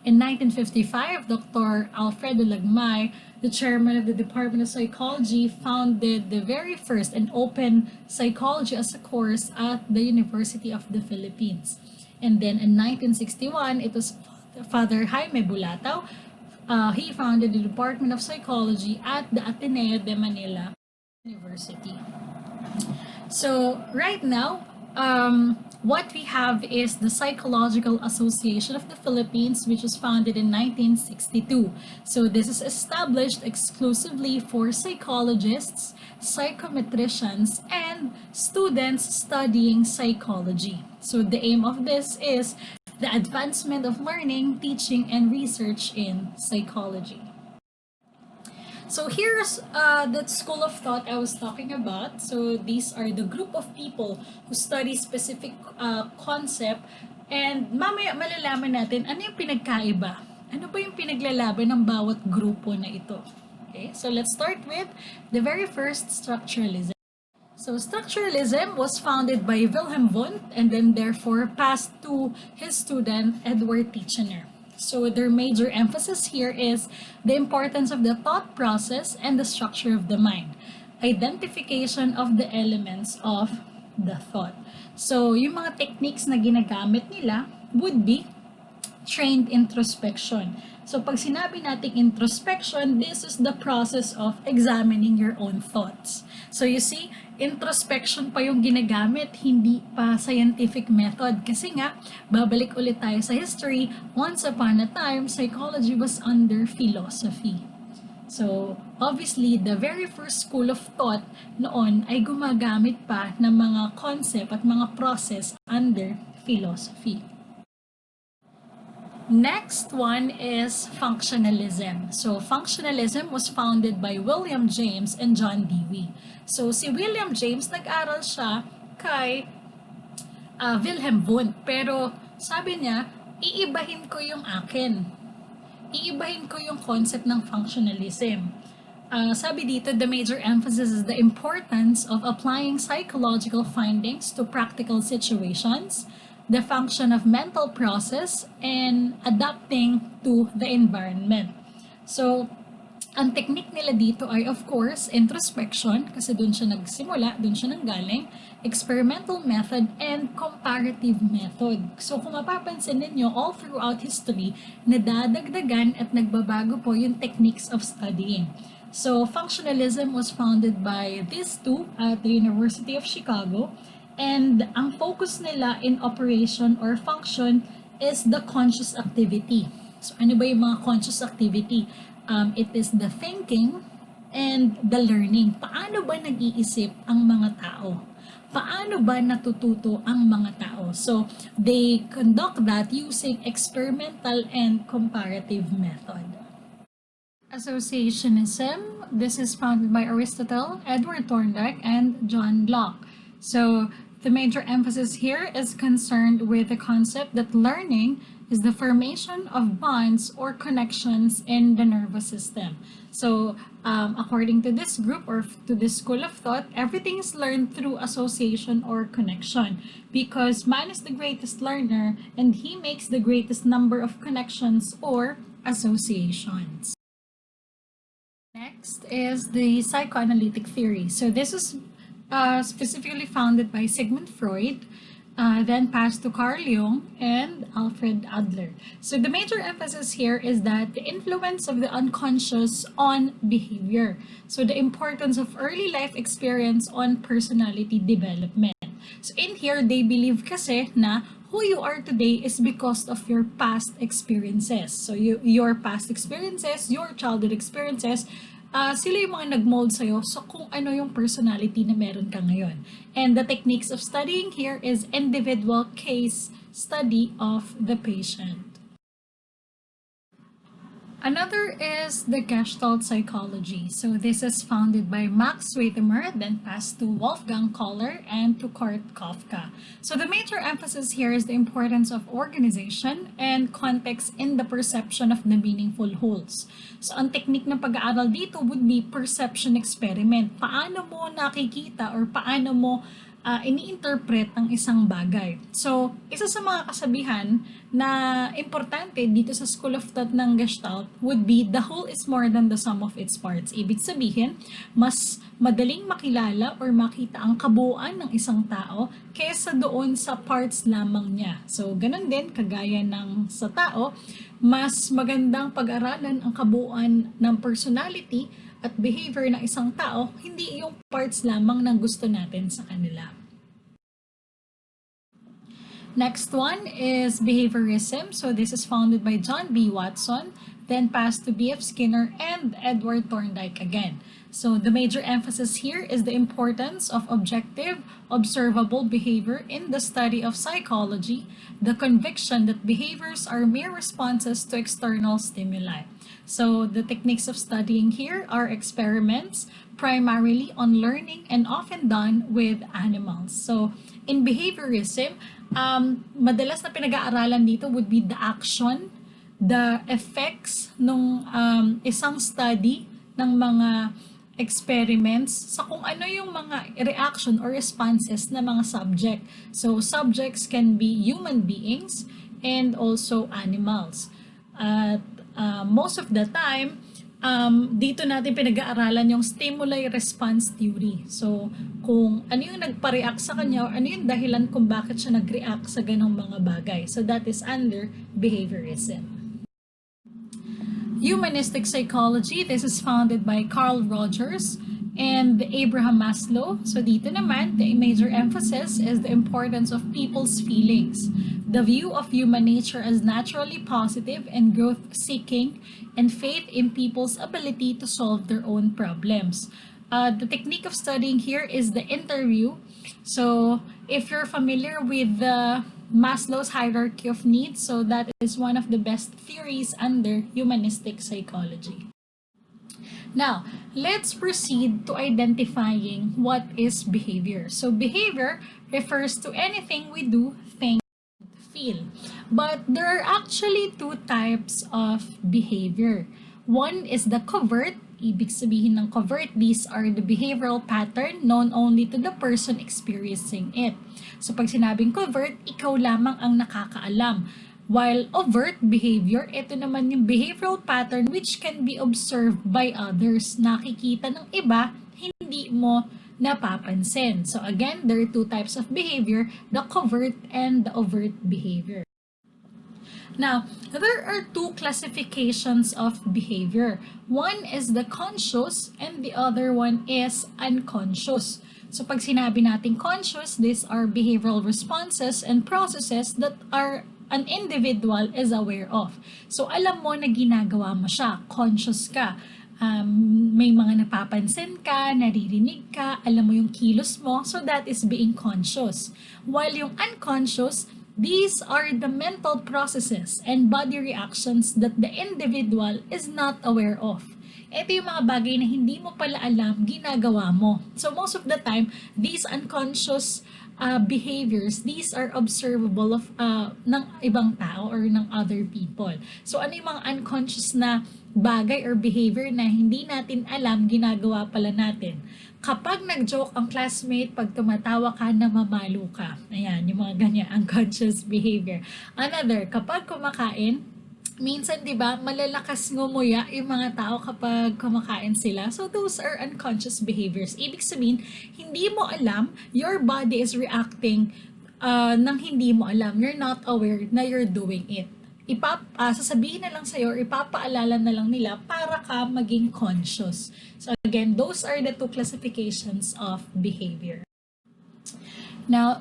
In 1955, Dr. Alfredo Lagmay, the chairman of the Department of Psychology, founded the very first and open psychology as a course at the University of the Philippines. And then in 1961, it was Father Jaime Bulatao. He founded the Department of Psychology at the Ateneo de Manila University. So right now, what we have is the Psychological Association of the Philippines, which was founded in 1962. So this is established exclusively for psychologists, psychometricians, and students studying psychology. So the aim of this is the advancement of learning, teaching, and research in psychology. So here's the school of thought I was talking about. So these are the group of people who study specific concept, and mamaya malalaman natin ano yung pinagkaiba. Ano ba yung pinaglalaban ng bawat grupo na ito? Okay, so let's start with the very first, structuralism. So structuralism was founded by Wilhelm Wundt and then therefore passed to his student Edward Titchener. So their major emphasis here is the importance of the thought process and the structure of the mind. identification of the elements of the thought. So, yung mga techniques na ginagamit nila would be trained introspection. So, pag sinabi nating introspection, this is the process of examining your own thoughts. So, you see, introspection pa yung ginagamit, hindi pa scientific method. Kasi nga, babalik ulit tayo sa history, once upon a time, psychology was under philosophy. So, obviously, the very first school of thought noon ay gumagamit pa ng mga concept at mga process under philosophy. Next one is functionalism. So, functionalism was founded by William James and John Dewey. So, si William James, nag-aral siya kay Wilhelm Wundt. Pero, sabi niya, iibahin ko yung akin. Iibahin ko yung concept ng functionalism. Sabi dito, the major emphasis is the importance of applying psychological findings to practical situations, the function of mental process, and adapting to the environment. So, ang technique nila dito ay of course introspection, kasi dun siya nagsimula, dun siya nanggaling, experimental method, and comparative method. So kung mapapansin ninyo, all throughout history, nadadagdagan at nagbabago po yung techniques of studying. So functionalism was founded by these two at the University of Chicago, and ang focus nila in operation or function is the conscious activity. So ano ba yung mga conscious activity? It is the thinking and the learning. Paano ba nag-iisip ang mga tao? Paano ba natututo ang mga tao? So, they conduct that using experimental and comparative method. Associationism, this is founded by Aristotle, Edward Thorndike, and John Locke. So, the major emphasis here is concerned with the concept that learning is the formation of bonds or connections in the nervous system. So, according to this group or to this school of thought, everything is learned through association or connection, because man is the greatest learner and he makes the greatest number of connections or associations. Next is the psychoanalytic theory. So this is specifically founded by Sigmund Freud, then passed to Carl Jung and Alfred Adler. So the major emphasis here is that the influence of the unconscious on behavior. So the importance of early life experience on personality development. So in here, they believe kasi na who you are today is because of your past experiences. So your past experiences, your childhood experiences, sila yung mga nag-mold sa'yo so kung ano yung personality na meron ka ngayon. And the techniques of studying here is individual case study of the patient. Another is the Gestalt psychology. So this is founded by Max Wertheimer, then passed to Wolfgang Kohler and to Kurt Kafka. So the major emphasis here is the importance of organization and context in the perception of the meaningful wholes. So ang technique ng pag-aaral dito would be perception experiment. Paano mo nakikita or paano mo ini-interpret ang isang bagay. So, isa sa mga kasabihan na importante dito sa School of Thought ng Gestalt would be the whole is more than the sum of its parts. Ibig sabihin, mas madaling makilala or makita ang kabuuan ng isang tao kaysa doon sa parts lamang niya. So, ganun din, kagaya ng sa tao, mas magandang pag-aralan ang kabuuan ng personality at behavior ng isang tao, hindi yung parts lamang ng gusto natin sa kanila. Next one is behaviorism. So this is founded by John B. Watson, then passed to B.F. Skinner and Edward Thorndike again. So the major emphasis here is the importance of objective, observable behavior in the study of psychology, the conviction that behaviors are mere responses to external stimuli. So the techniques of studying here are experiments, primarily on learning and often done with animals. So in behaviorism, madalas na pinag-aaralan dito would be the action, the effects ng isang study ng mga experiments sa kung ano yung mga reaction or responses ng mga subject. So subjects can be human beings and also animals. At most of the time, dito natin pinag-aaralan yung stimuli response theory. So, kung ano yung nagpa-react sa kanya, or ano yung dahilan kung bakit siya nag-react sa ganong mga bagay. So, that is under behaviorism. Humanistic psychology, this is founded by Carl Rogers and Abraham Maslow. So dito naman, the major emphasis is the importance of people's feelings, the view of human nature as naturally positive and growth-seeking, and faith in people's ability to solve their own problems. The technique of studying here is the interview. So if you're familiar with the Maslow's hierarchy of needs, so that is one of the best theories under humanistic psychology. Now, let's proceed to identifying what is behavior. So behavior refers to anything we do, think, feel. But there are actually two types of behavior. One is the covert. Ibig sabihin ng covert, these are the behavioral pattern known only to the person experiencing it. So pag sinabing covert, ikaw lamang ang nakakaalam. While overt behavior, ito naman yung behavioral pattern which can be observed by others. Nakikita ng iba, hindi mo napapansin. So again, there are two types of behavior, the covert and the overt behavior. Now, there are two classifications of behavior. One is the conscious and the other one is unconscious. So pag sinabi natin conscious, these are behavioral responses and processes that are an individual is aware of. So alam mo na ginagawa mo siya, conscious ka. May mga napapansin ka, naririnig ka, alam mo yung kilos mo, so that is being conscious. While yung unconscious, these are the mental processes and body reactions that the individual is not aware of. Ito yung mga bagay na hindi mo pala alam, ginagawa mo. So most of the time, these unconscious behaviors, these are observable of ng ibang tao or ng other people. So ano yung mga unconscious na bagay or behavior na hindi natin alam, ginagawa pala natin? Kapag nag-joke ang classmate, pag tumatawa ka, namamalo ka. Ayan, yung mga ganyan, unconscious behavior. Another, kapag kumakain, minsan 'di ba, malalakas ngumuya yung mga tao kapag kumakain sila. So those are unconscious behaviors. Ibig sabihin, hindi mo alam, your body is reacting nang hindi mo alam. You're not aware na you're doing it. Sasabihin na lang sa'yo, ipapaalala na lang nila para ka maging conscious. So again, those are the two classifications of behavior. Now,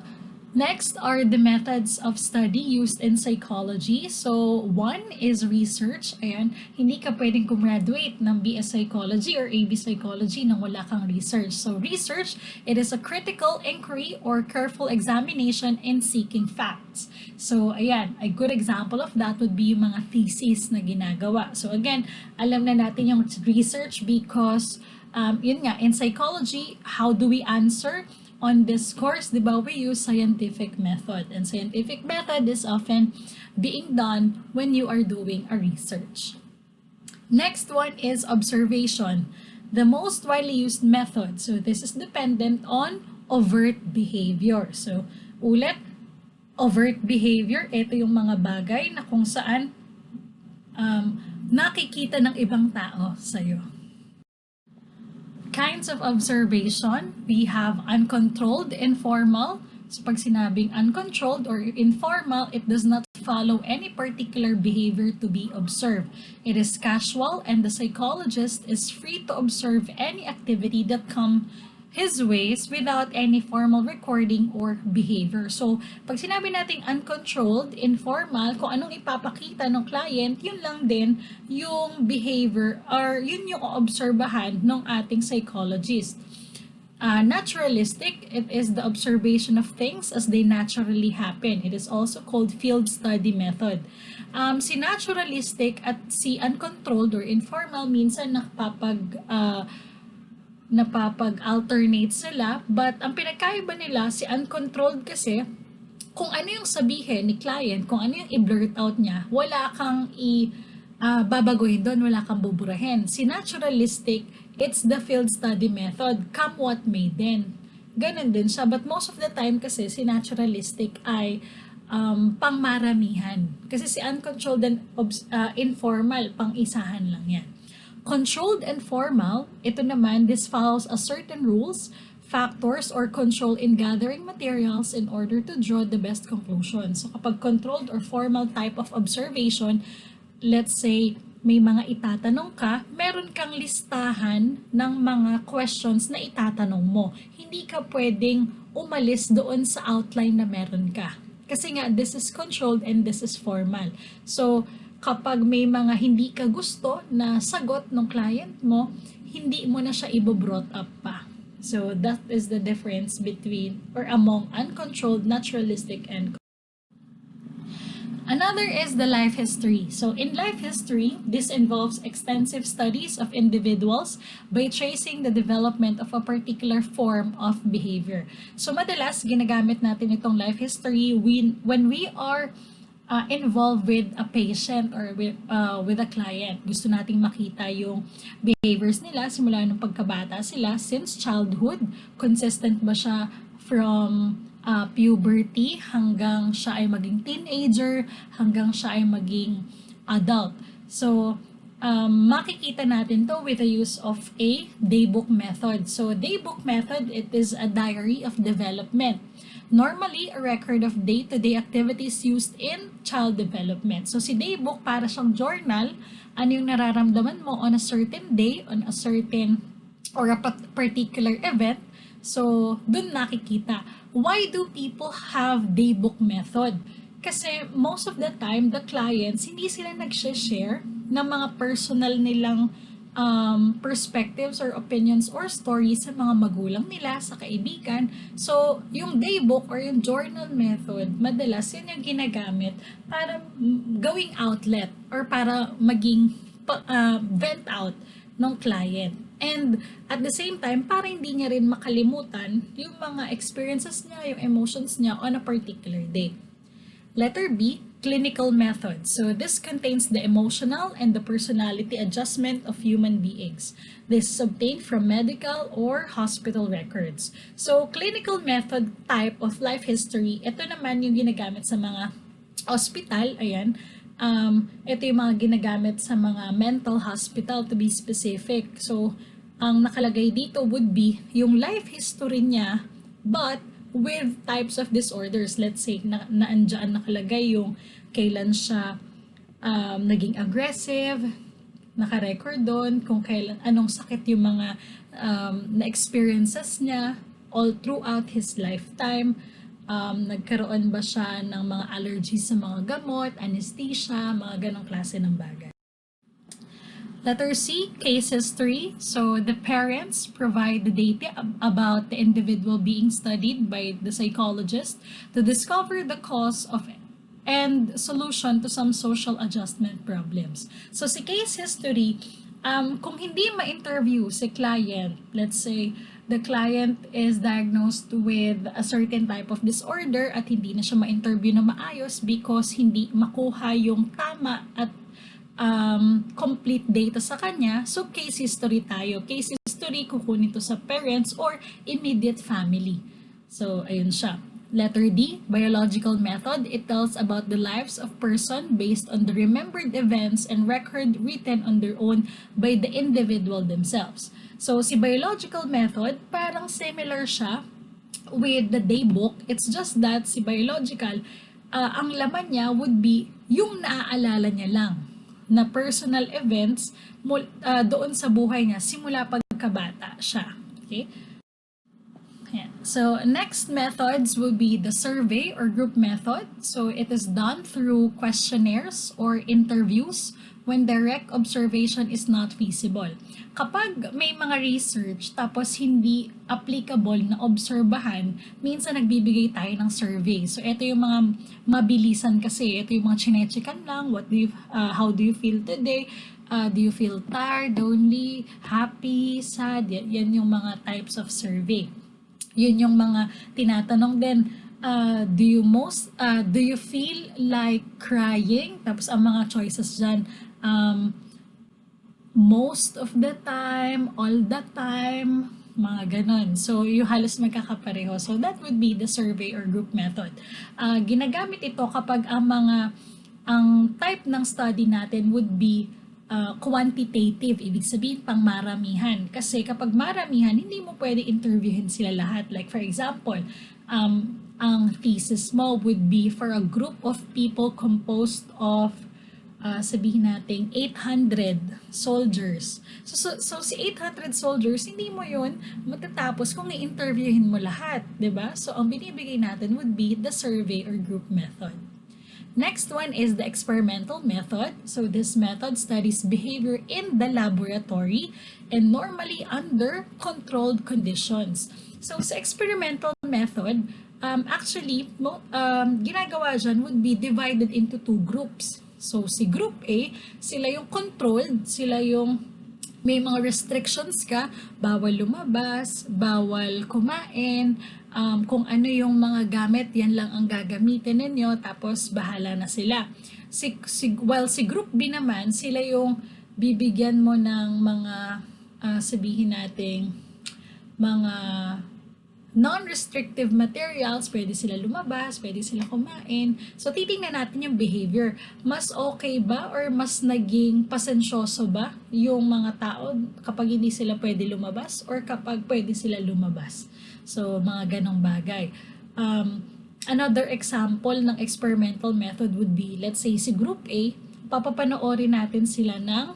next are the methods of study used in psychology. So, one is research. Ayan, hindi ka pwedeng gumraduate ng BS Psychology or AB Psychology nang wala kang research. So, research, it is a critical inquiry or careful examination in seeking facts. So, ayan, a good example of that would be yung mga thesis na ginagawa. So, again, alam na natin yung research because, yun nga, in psychology, how do we answer? On this course, di ba, we use scientific method. And scientific method is often being done when you are doing a research. Next one is observation. The most widely used method. So this is dependent on overt behavior. So ulit, overt behavior, ito yung mga bagay na kung saan nakikita ng ibang tao sa'yo. Kinds of observation, we have uncontrolled, informal. So pag sinabing uncontrolled or informal, it does not follow any particular behavior to be observed. It is casual and the psychologist is free to observe any activity that comes his ways without any formal recording or behavior. So, pag sinabi nating uncontrolled, informal, kung anong ipapakita ng client, yun lang din yung behavior or yun yung obserbahan ng ating psychologist. Naturalistic, it is the observation of things as they naturally happen. It is also called field study method. Si naturalistic at si uncontrolled or informal, minsan napapag-alternate sila, but ang pinagkaiba nila, si uncontrolled kasi, kung ano yung sabihin ni client, kung ano yung i-blurt out niya, wala kang babaguhin doon, wala kang buburahin. Si naturalistic, it's the field study method, come what may then. Ganun din siya, but most of the time kasi si naturalistic ay pangmaramihan. Kasi si uncontrolled and informal, pang-isahan lang yan. Controlled and formal, ito naman, this follows a certain rules, factors, or control in gathering materials in order to draw the best conclusion. So kapag controlled or formal type of observation, let's say may mga itatanong ka, meron kang listahan ng mga questions na itatanong mo. Hindi ka pwedeng umalis doon sa outline na meron ka. Kasi nga, this is controlled and this is formal. So, kapag may mga hindi ka gusto na sagot ng client mo, hindi mo na siya i-brought up pa. So, that is the difference between or among uncontrolled, naturalistic, and another is the life history. So in life history, this involves extensive studies of individuals by tracing the development of a particular form of behavior. So madalas, ginagamit natin itong life history when we are involved with a patient or with a client. Gusto nating makita yung behaviors nila simula nung pagkabata sila since childhood. Consistent ba siya from puberty hanggang siya ay maging teenager, hanggang siya ay maging adult. So, makikita natin to with the use of a daybook method. So, daybook method, it is a diary of development. Normally, a record of day-to-day activities used in child development. So, si daybook para siyang journal, ano yung nararamdaman mo on a certain day, on a certain or a particular event. So, dun nakikita. Why do people have daybook method? Kasi most of the time, the clients, hindi sila nag-share ng mga personal nilang perspectives or opinions or stories sa mga magulang nila, sa kaibigan. So, yung daybook or yung journal method, madalas yun yung ginagamit para gawing outlet or para maging vent out ng client. And at the same time, para hindi niya rin makalimutan yung mga experiences niya, yung emotions niya on a particular day. Letter B, clinical method. So this contains the emotional and the personality adjustment of human beings. This is obtained from medical or hospital records. So clinical method type of life history, ito naman yung ginagamit sa mga hospital, ayan. Ito yung mga ginagamit sa mga mental hospital to be specific. So ang nakalagay dito would be yung life history niya, but with types of disorders. Let's say, naandyan nakalagay yung kailan siya naging aggressive, naka-record doon, kung kailan, anong sakit yung mga na-experiences niya all throughout his lifetime. Nagkaroon ba siya ng mga allergies sa mga gamot, anesthesia, mga ganong klase ng bagay. Letter C, case history. So the parents provide the data about the individual being studied by the psychologist to discover the cause of and solution to some social adjustment problems. So si case history, kung hindi ma-interview si client, let's say the client is diagnosed with a certain type of disorder at hindi na siya ma-interview na maayos because hindi makuha yung tama at complete data sa kanya. So, case history tayo. Case history, kukunin to sa parents or immediate family. So, ayun siya. Letter D, biological method. It tells about the lives of person based on the remembered events and record written on their own by the individual themselves. So, si biological method, parang similar siya with the daybook. It's just that si biological, ang laman niya would be yung naaalala niya lang na personal events doon sa buhay niya simula pagkabata siya. Okay? Yeah. So, next methods will be the survey or group method. So, it is done through questionnaires or interviews when direct observation is not feasible. Kapag may mga research tapos hindi applicable na obserbahan, minsan nagbibigay tayo ng survey. So, ito yung mga mabilisan kasi. Ito yung mga chinechekan lang. How do you feel today? Do you feel tired, lonely, happy, sad? Yan yung mga types of survey. Yun yung mga tinatanong din. Do you feel like crying? Tapos ang mga choices dyan, most of the time, all the time, mga ganon. So, yung halos magkakapareho. So, that would be the survey or group method. Ginagamit ito kapag ang type ng study natin would be quantitative, ibig sabihin pang maramihan. Kasi kapag maramihan, hindi mo pwede interviewin sila lahat. Like for example, ang thesis mo would be for a group of people composed of sabihin natin 800 soldiers. So si 800 soldiers, hindi mo yun matatapos kung i-interviewin mo lahat, 'di ba? So ang binibigay natin would be the survey or group method. Next one is the experimental method. So this method studies behavior in the laboratory and normally under controlled conditions. So sa experimental method, ginagawa dyan would be divided into two groups. So si group A, sila yung controlled, sila yung may mga restrictions ka, bawal lumabas, bawal kumain, kung ano yung mga gamit, yan lang ang gagamitin ninyo, tapos bahala na sila. While si Group B naman, sila yung bibigyan mo ng mga, sabihin nating, mga non-restrictive materials, pwede sila lumabas, pwede sila kumain. So, titingnan natin yung behavior. Mas okay ba or mas naging pasensyoso ba yung mga tao kapag hindi sila pwede lumabas or kapag pwede sila lumabas? So, mga ganong bagay. Another example ng experimental method would be, let's say, si Group A, papapanoorin natin sila ng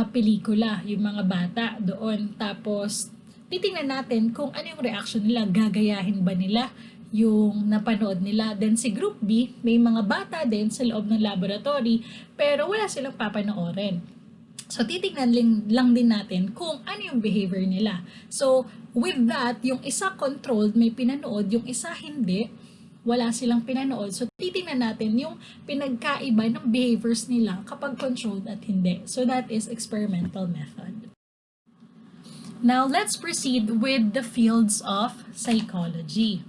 pelikula, yung mga bata doon. Tapos, titingnan natin kung ano yung reaction nila, gagayahin ba nila yung napanood nila. Then si Group B, may mga bata din sa loob ng laboratory, pero wala silang papanoorin. So titingnan lang din natin kung ano yung behavior nila. So with that, yung isa controlled, may pinanood, yung isa hindi, wala silang pinanood. So titingnan natin yung pinagkaiba ng behaviors nila kapag controlled at hindi. So that is experimental method. Now, let's proceed with the fields of psychology.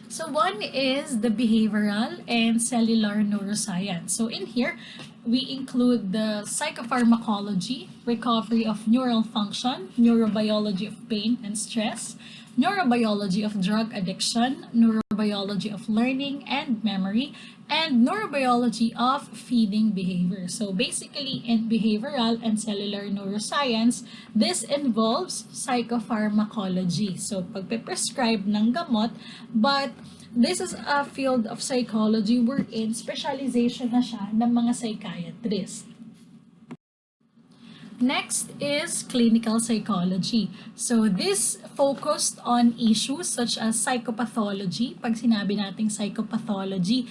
So, one is the behavioral and cellular neuroscience. So, in here, we include the psychopharmacology, recovery of neural function, neurobiology of pain and stress, neurobiology of drug addiction, neurobiology of learning and memory, and neurobiology of feeding behavior. So basically, in behavioral and cellular neuroscience, this involves psychopharmacology. So pagpe-prescribe ng gamot, but this is a field of psychology wherein specialization na siya ng mga psychiatrists. Next is clinical psychology. So this focused on issues such as psychopathology. Pag sinabi nating psychopathology,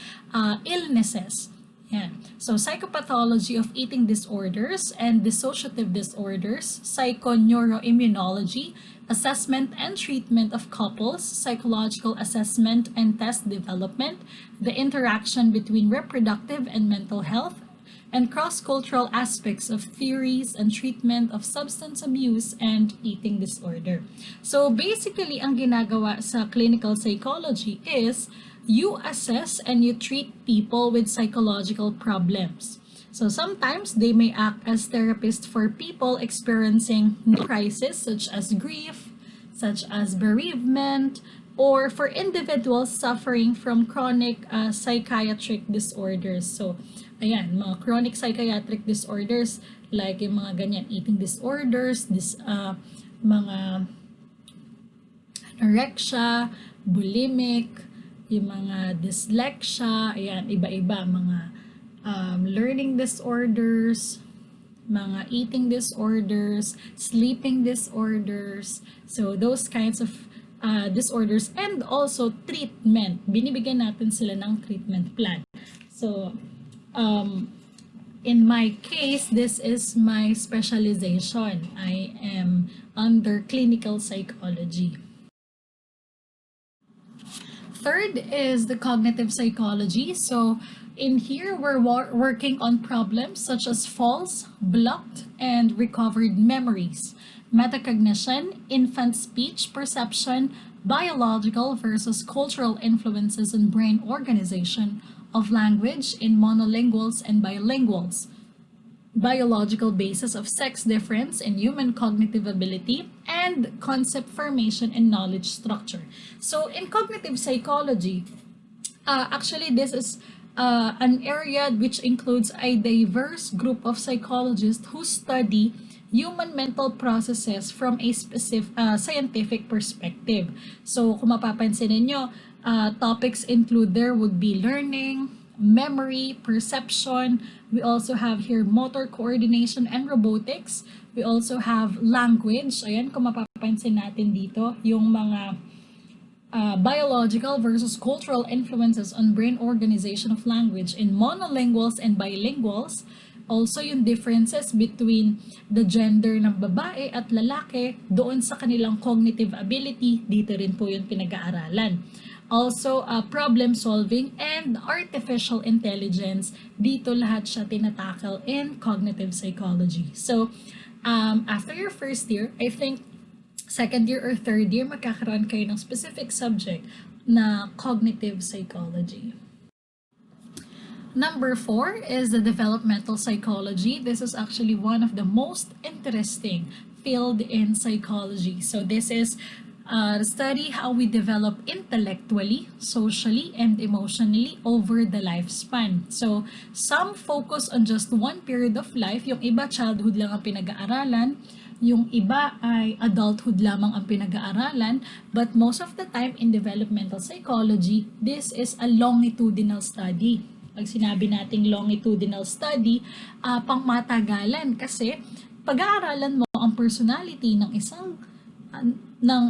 illnesses. Yan. So psychopathology of eating disorders and dissociative disorders, psychoneuroimmunology, assessment and treatment of couples, psychological assessment and test development, the interaction between reproductive and mental health, and cross-cultural aspects of theories and treatment of substance abuse and eating disorder. So basically, ang ginagawa sa clinical psychology is you assess and you treat people with psychological problems. So sometimes they may act as therapists for people experiencing crisis such as grief, such as bereavement, or for individuals suffering from chronic psychiatric disorders. So ayan, mga chronic psychiatric disorders like yung mga ganyan, eating disorders, mga anorexia, bulimic, yung mga dyslexia, ayan, iba-iba, mga learning disorders, mga eating disorders, sleeping disorders, so those kinds of disorders, and also treatment. Binibigyan natin sila ng treatment plan. So, in my case, this is my specialization. I am under clinical psychology. Third is the cognitive psychology. So in here, we're working on problems such as false, blocked, and recovered memories, metacognition, infant speech perception, biological versus cultural influences in brain organization of language in monolinguals and bilinguals, biological basis of sex difference in human cognitive ability, and concept formation and knowledge structure. So in cognitive psychology, actually this is an area which includes a diverse group of psychologists who study human mental processes from a specific scientific perspective. So kung mapapansin ninyo, topics include there would be learning, memory, perception. We also have here motor coordination and robotics. We also have language. Ayan, kung mapapansin natin dito, yung mga biological versus cultural influences on brain organization of language in monolinguals and bilinguals. Also, yung differences between the gender ng babae at lalaki doon sa kanilang cognitive ability, dito rin po yung pinag-aaralan. Also, problem solving and artificial intelligence, dito lahat siya tinatackle in cognitive psychology. So, after your first year, I think second year or third year, magkakaroon kayo ng specific subject na cognitive psychology. Number 4 is the developmental psychology. This is actually one of the most interesting field in psychology. So this is study how we develop intellectually, socially, and emotionally over the lifespan. So some focus on just one period of life. Yung iba, childhood lang ang pinag-aaralan. Yung iba ay adulthood lamang ang pinag-aaralan. But most of the time in developmental psychology, this is a longitudinal study. Pag sinabi nating longitudinal study, pangmatagalan kasi pag-aaralan mo ang personality ng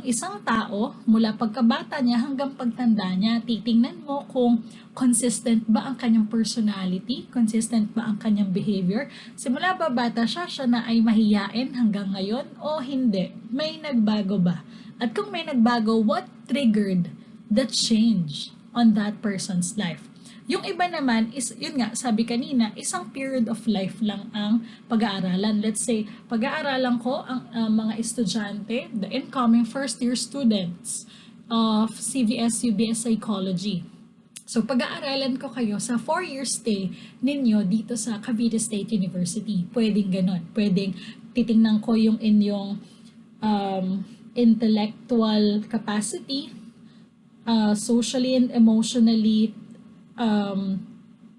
isang tao mula pagkabata niya hanggang pagtanda niya. Titingnan mo kung consistent ba ang kanyang personality, consistent ba ang kanyang behavior. Simula ba bata siya na ay mahiyain hanggang ngayon o hindi? May nagbago ba? At kung may nagbago, what triggered the change on that person's life? Yung iba naman is, yun nga, sabi kanina, isang period of life lang ang pag-aaralan. Let's say, pag-aaralan ko ang mga estudyante, the incoming first-year students of CVS-UBS Psychology. So, pag-aaralan ko kayo sa 4-year stay ninyo dito sa Cavite State University. Pwedeng ganon. Pwedeng titingnan ko yung inyong intellectual capacity, socially and emotionally,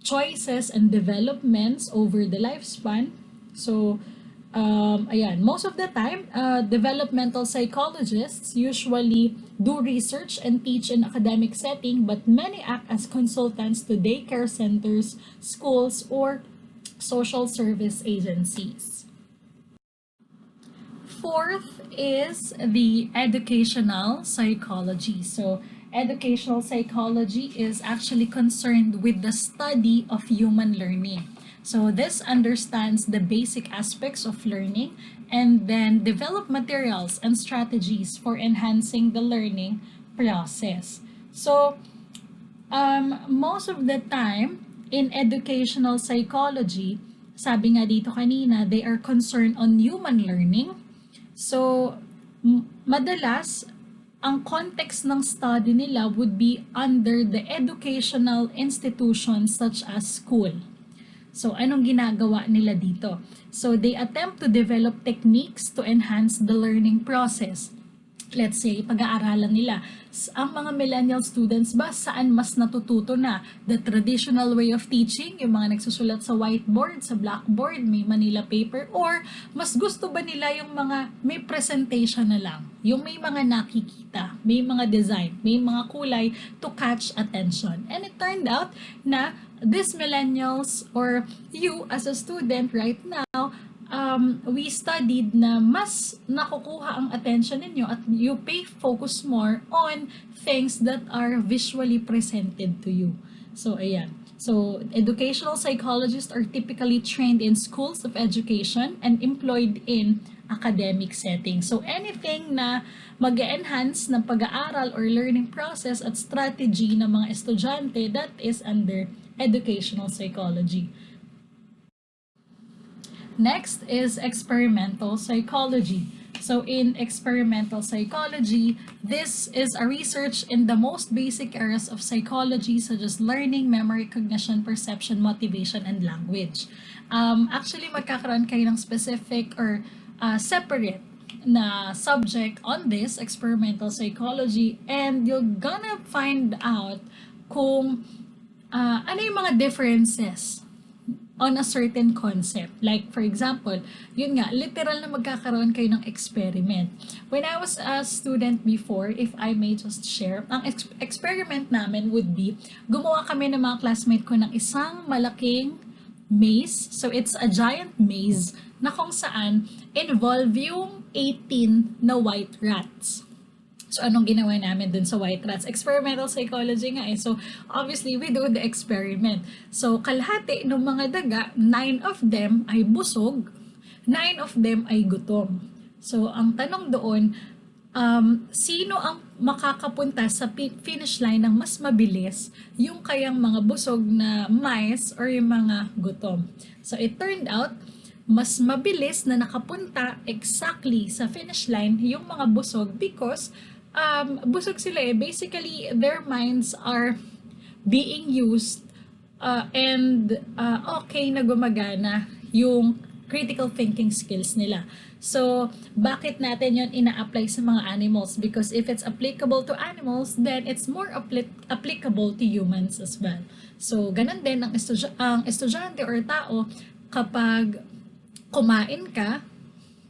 choices and developments over the lifespan. So, ayan, most of the time, developmental psychologists usually do research and teach in academic setting, but many act as consultants to daycare centers, schools, or social service agencies. Fourth is the educational psychology. So, educational psychology is actually concerned with the study of human learning. So this understands the basic aspects of learning and then develop materials and strategies for enhancing the learning process. So most of the time in educational psychology, sabi nga dito kanina, they are concerned on human learning. So madalas, ang context ng study nila would be under the educational institutions such as school. So, anong ginagawa nila dito? So, they attempt to develop techniques to enhance the learning process. Let's say, pag-aaralan nila, ang mga millennial students ba, saan mas natututo na? The traditional way of teaching, yung mga nagsusulat sa whiteboard, sa blackboard, may Manila paper, or mas gusto ba nila yung mga may presentation na lang? Yung may mga nakikita, may mga design, may mga kulay to catch attention. And it turned out na these millennials or you as a student right now, we studied na mas nakukuha ang attention ninyo at you pay focus more on things that are visually presented to you. So, ayan. So, educational psychologists are typically trained in schools of education and employed in academic settings. So, anything na mag-enhance ng pag-aaral or learning process at strategy ng mga estudyante, that is under educational psychology. Next is experimental psychology. So in experimental psychology, this is a research in the most basic areas of psychology such as learning, memory, cognition, perception, motivation, and language. Actually, magkakaroon kayo ng specific or separate na subject on this experimental psychology and you're gonna find out kung ano yung mga differences on a certain concept. Like, for example, yun nga, literal na magkakaroon kayo ng experiment. When I was a student before, if I may just share, ang experiment namin would be, gumawa kami ng mga classmate ko ng isang malaking maze. So, it's a giant maze na kung saan involve yung 18 na white rats. So, anong ginawa namin dun sa white rats? Experimental psychology nga eh. So, obviously, we do the experiment. So, kalahati ng mga daga, 9 of them ay busog, 9 of them ay gutom. So, ang tanong doon, sino ang makakapunta sa finish line ng mas mabilis, yung kayang mga busog na mice or yung mga gutom. So, it turned out, mas mabilis na nakapunta exactly sa finish line yung mga busog because busog sila eh. Basically, their minds are being used and okay na gumagana yung critical thinking skills nila. So, bakit natin yon ina-apply sa mga animals? Because if it's applicable to animals, then it's more applicable to humans as well. So, ganun din ang estudyante or tao kapag kumain ka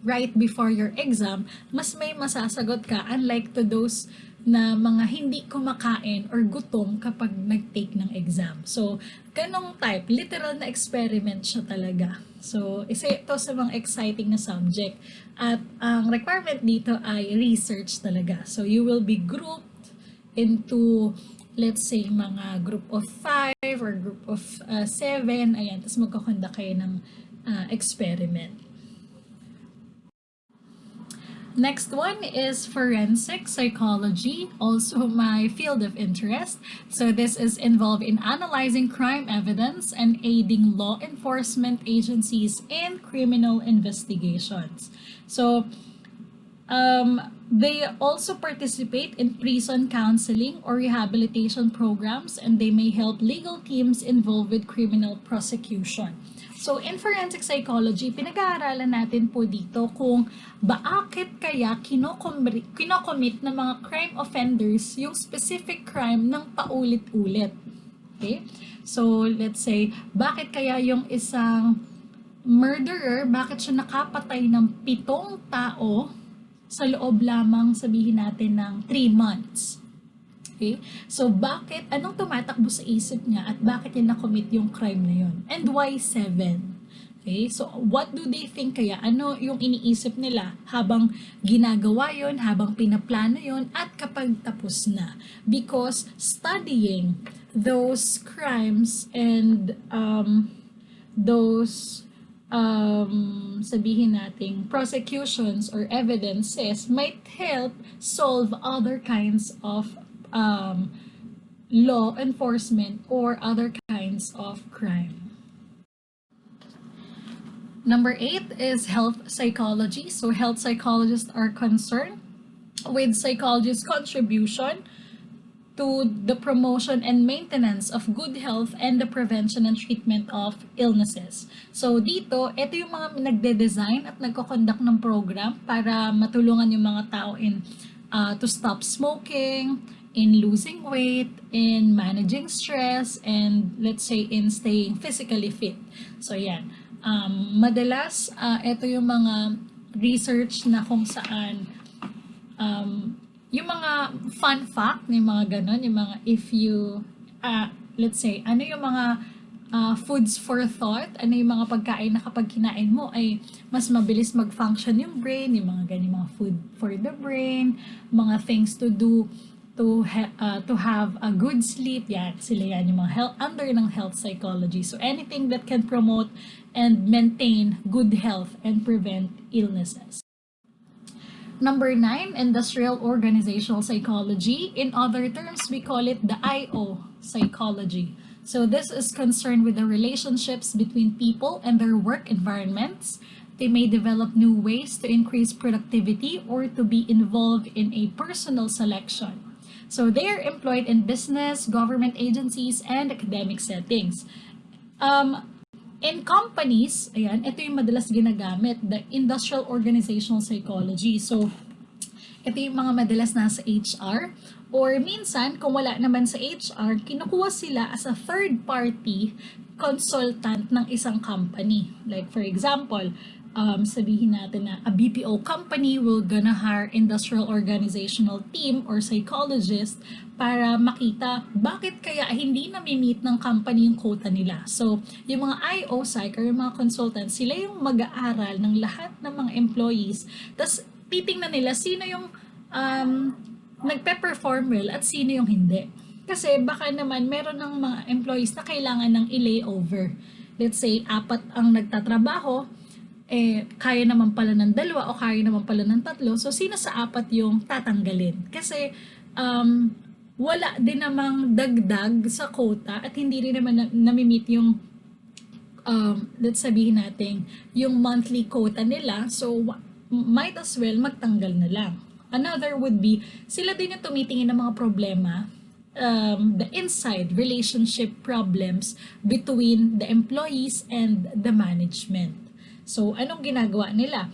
right before your exam, mas may masasagot ka unlike to those na mga hindi kumakain or gutom kapag nag-take ng exam. So, ganong type, literal na experiment siya talaga. So, isa ito sa mga exciting na subject. At ang requirement dito ay research talaga. So, you will be grouped into, let's say, mga group of 5 or group of 7. Ayan, tapos magkakonda kayo ng experiment. Next one is forensic psychology, also my field of interest. So this is involved in analyzing crime evidence and aiding law enforcement agencies in criminal investigations. So they also participate in prison counseling or rehabilitation programs, and they may help legal teams involved with criminal prosecution. So, in forensic psychology, pinag-aaralan natin po dito kung bakit kaya kinocommit ng mga crime offenders yung specific crime ng paulit-ulit. Okay? So, let's say, bakit kaya yung isang murderer, bakit siya nakapatay ng 7 tao sa loob lamang, sabihin natin, ng 3 months? Okay? So, anong tumatakbo sa isip niya at bakit niya na-commit yung crime na yun? And why 7? Okay? So, what do they think kaya? Ano yung iniisip nila habang ginagawa yon, habang pinaplano yon, at kapag tapos na? Because studying those crimes and those sabihin nating prosecutions or evidences might help solve other kinds of law enforcement or other kinds of crime. Number 8 is health psychology. So health psychologists are concerned with psychology's contribution to the promotion and maintenance of good health and the prevention and treatment of illnesses. So dito, ito yung mga nagde-design at nagko-conduct ng program para matulungan yung mga tao to stop smoking, in losing weight, in managing stress, and let's say in staying physically fit. So yan. Madalas, ito yung mga research na kung saan yung mga fun fact, yung mga ganon, yung mga if you, let's say, ano yung mga foods for thought, ano yung mga pagkain na kapag kinain mo ay mas mabilis mag-function yung brain, yung mga ganyan, mga food for the brain, mga things to do to have a good sleep. Yan, sila yan, yung mga under ng health psychology. So anything that can promote and maintain good health and prevent illnesses. Number 9, industrial organizational psychology. In other terms, we call it the IO psychology. So this is concerned with the relationships between people and their work environments. They may develop new ways to increase productivity or to be involved in a personal selection. So they are employed in business, government agencies, and academic settings. In companies, ayan, ito yung madalas ginagamit, the industrial organizational psychology. So, ito yung mga madalas nasa HR Or minsan, kung wala naman sa HR, kinukuha sila as a third party consultant ng isang company. Like for example, sabihin natin na a BPO company will gonna hire industrial organizational team or psychologist para makita bakit kaya hindi na-meet ng company yung quota nila. So, yung mga IO psych or yung mga consultants, sila yung mag-aaral ng lahat ng mga employees. Tapos, titingnan nila sino yung nagpe-perform well at sino yung hindi. Kasi baka naman meron ng mga employees na kailangan ng i-layover. Let's say, 4 ang nagtatrabaho, kaya naman pala ng 2 o kaya naman pala ng 3. So, sino sa 4 yung tatanggalin? Kasi, wala din namang dagdag sa quota at hindi rin naman nami-meet yung let's sabihin natin yung monthly quota nila. So, might as well magtanggal na lang. Another would be, sila din yung tumitingin ng mga problema, the inside relationship problems between the employees and the management. So, anong ginagawa nila?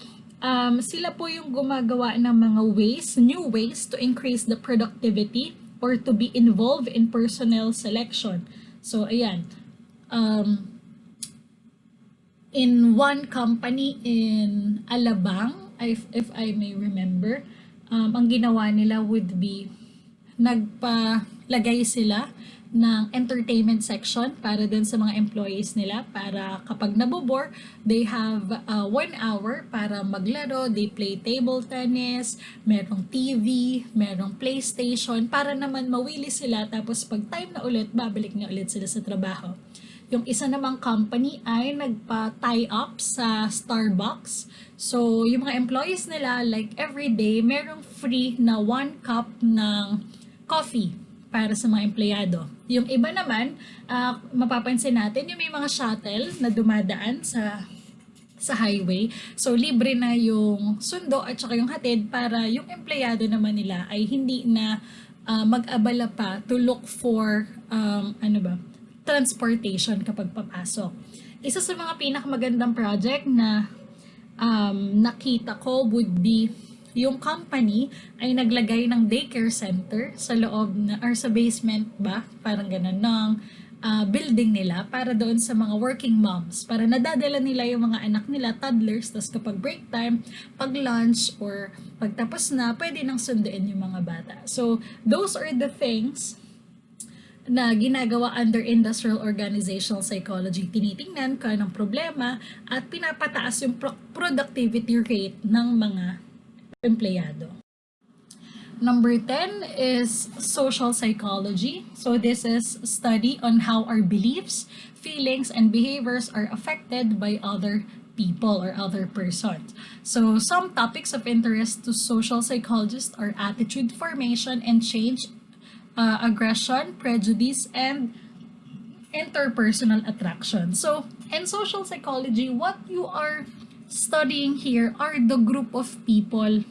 Sila po yung gumagawa ng mga ways, new ways to increase the productivity or to be involved in personnel selection. So, ayan. In one company in Alabang, if I may remember, ang ginawa nila would be nagpalagay sila ng entertainment section para dun sa mga employees nila para kapag nabobore, they have 1 hour para maglaro, they play table tennis, merong TV, merong PlayStation para naman mawili sila tapos pag time na ulit, babalik na ulit sila sa trabaho. Yung isa namang company ay nagpa-tie up sa Starbucks. So, yung mga employees nila, like every day, merong free na 1 cup ng coffee para sa mga empleyado. Yung iba naman, mapapansin natin, yung may mga shuttle na dumadaan sa highway. So, libre na yung sundo at saka yung hatid para yung empleyado naman nila ay hindi na mag-abala pa to look for, transportation kapag papasok. Isa sa mga pinakamagandang project na nakita ko would be yung company ay naglagay ng daycare center sa loob na, or sa basement ba, parang ganun, ng building nila para doon sa mga working moms. Para nadadala nila yung mga anak nila, toddlers, tapos kapag break time, pag lunch, or pagtapos na, pwede nang sunduin yung mga bata. So, those are the things na ginagawa under industrial organizational psychology. Tinitingnan kung anong problema at pinapataas yung productivity rate ng mga empleyado. Number 10 is social psychology. So this is study on how our beliefs, feelings, and behaviors are affected by other people or other persons. So some topics of interest to social psychologists are attitude formation and change, aggression, prejudice, and interpersonal attraction. So, in social psychology, what you are studying here are the group of people.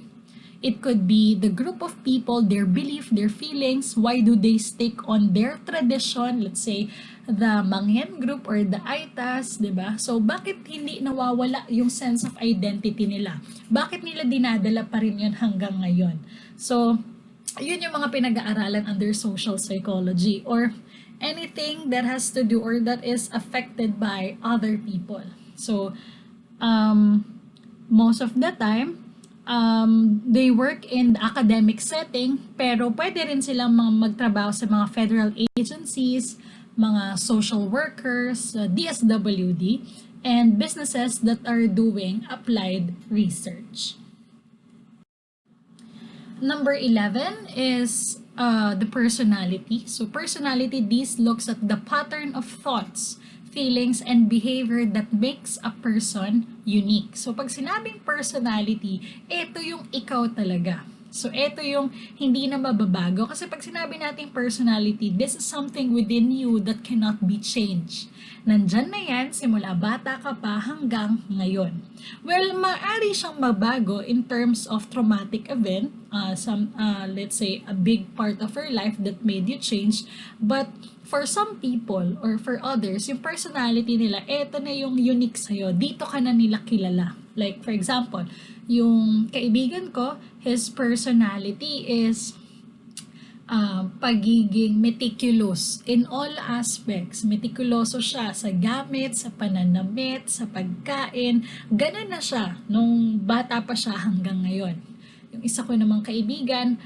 It could be the group of people, their belief, their feelings, why do they stick on their tradition, let's say, the Mangyan group or the Aitas, diba? So, bakit hindi nawawala yung sense of identity nila? Bakit nila dinadala pa rin yun hanggang ngayon? So, yun yung mga pinag-aaralan under social psychology or anything that has to do or that is affected by other people. So, most of the time, they work in the academic setting, pero pwede rin silang magtrabaho sa mga federal agencies, mga social workers, DSWD, and businesses that are doing applied research. Number 11 is the personality. So personality, this looks at the pattern of thoughts, feelings, and behavior that makes a person unique. So pag sinabing personality, ito yung ikaw talaga. So ito yung hindi na mababago. Kasi pag sinabi nating personality, this is something within you that cannot be changed. Nandyan na yan, simula bata ka pa hanggang ngayon. Well, maaari siyang mabago in terms of traumatic event, let's say, a big part of your life that made you change. But for some people or for others, yung personality nila, eto na yung unique sa'yo. Dito ka na nila kilala. Like, for example, yung kaibigan ko, his personality is pagiging meticulous in all aspects. Meticuloso siya sa gamit, sa pananamit, sa pagkain. Ganun na siya nung bata pa siya hanggang ngayon. Yung isa ko namang kaibigan,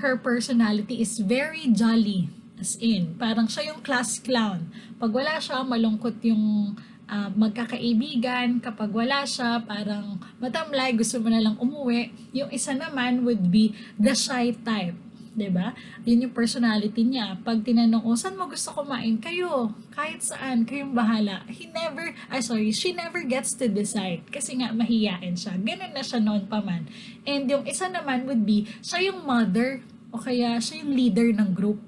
her personality is very jolly. As in, parang siya yung class clown. Pag wala siya, malungkot yung magkakaibigan. Kapag wala siya, parang matamlay, gusto mo na lang umuwi. Yung isa naman would be the shy type. 'Di ba? Yun yung personality niya. Pag tinanong, saan mo gusto kumain? Kayo, kahit saan, kayong bahala. She never gets to decide kasi nga mahiyain siya. Ganun na siya noon pa man. And yung isa naman would be, siya yung mother o kaya siya yung leader ng group.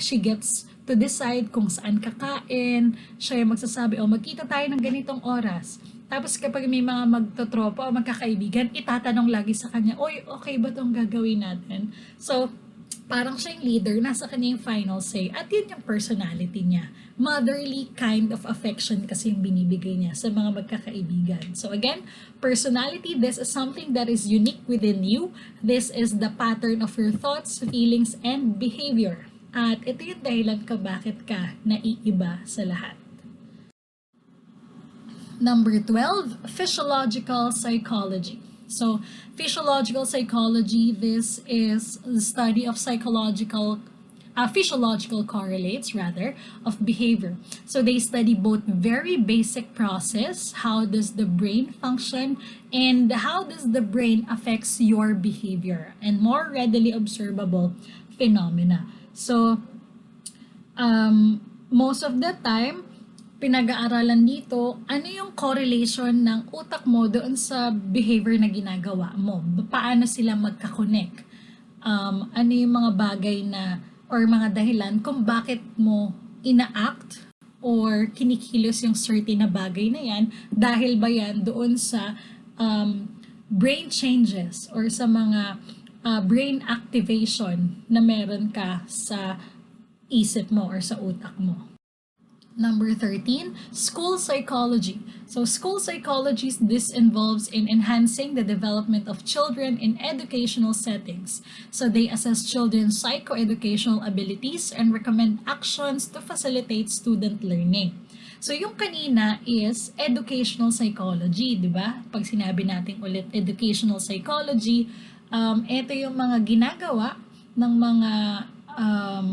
She gets to decide kung saan kakain. Siya yung magsasabi, magkita tayo ng ganitong oras. Tapos kapag may mga magtotropa o magkakaibigan, itatanong lagi sa kanya, oy, okay ba itong gagawin natin? So, parang siya yung leader, nasa kanya yung final say. At yun yung personality niya. Motherly kind of affection kasi yung binibigay niya sa mga magkakaibigan. So again, personality, this is something that is unique within you. This is the pattern of your thoughts, feelings, and behavior. At ito yung dahilan ka bakit ka naiiba sa lahat. Number 12, physiological psychology. So, physiological psychology, this is the study of physiological correlates of behavior. So they study both very basic process, how does the brain function, and how does the brain affects your behavior, and more readily observable phenomena. So, most of the time, pinag-aaralan dito, ano yung correlation ng utak mo doon sa behavior na ginagawa mo? Paano sila magka-connect? Ano yung mga bagay na, or mga dahilan kung bakit mo ina-act or kinikilos yung certain na bagay na yan, dahil ba yan doon sa brain changes or sa mga brain activation na meron ka sa isip mo or sa utak mo. Number 13, school psychology. So school psychology, this involves in enhancing the development of children in educational settings. So they assess children's psychoeducational abilities and recommend actions to facilitate student learning. So yung kanina is educational psychology, di ba? Pag sinabi natin ulit educational psychology, ito yung mga ginagawa ng mga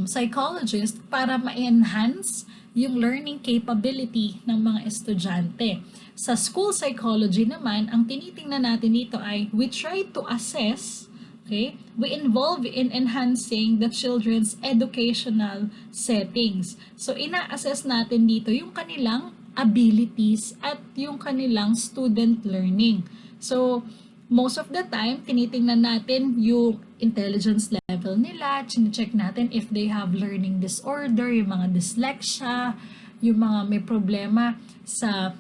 psychologist para ma-enhance yung learning capability ng mga estudyante. Sa school psychology naman, ang tinitingnan natin dito ay we try to assess, okay? We involve in enhancing the children's educational settings. So, ina-assess natin dito yung kanilang abilities at yung kanilang student learning. So, most of the time, tinitingnan natin yung intelligence level nila, chine-check natin if they have learning disorder, yung mga dyslexia, yung mga may problema sa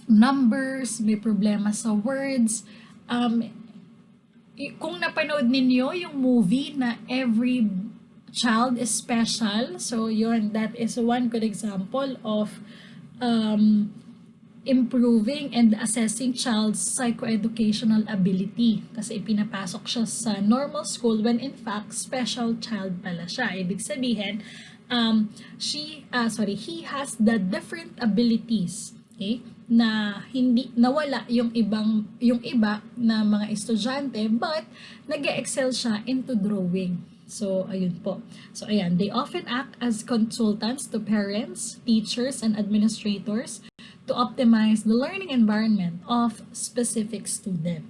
numbers, may problema sa words. Kung napanood ninyo yung movie na Every Child is Special, so yun, that is one good example of improving and assessing child's psychoeducational ability. Kasi ipinapasok siya sa normal school when in fact special child pala siya. Ibig sabihin, he has the different abilities, okay? Na hindi nawala yung iba na mga estudyante, but nag-excel siya into drawing. So, ayun po. So, ayan, they often act as consultants to parents, teachers, and administrators to optimize the learning environment of specific student.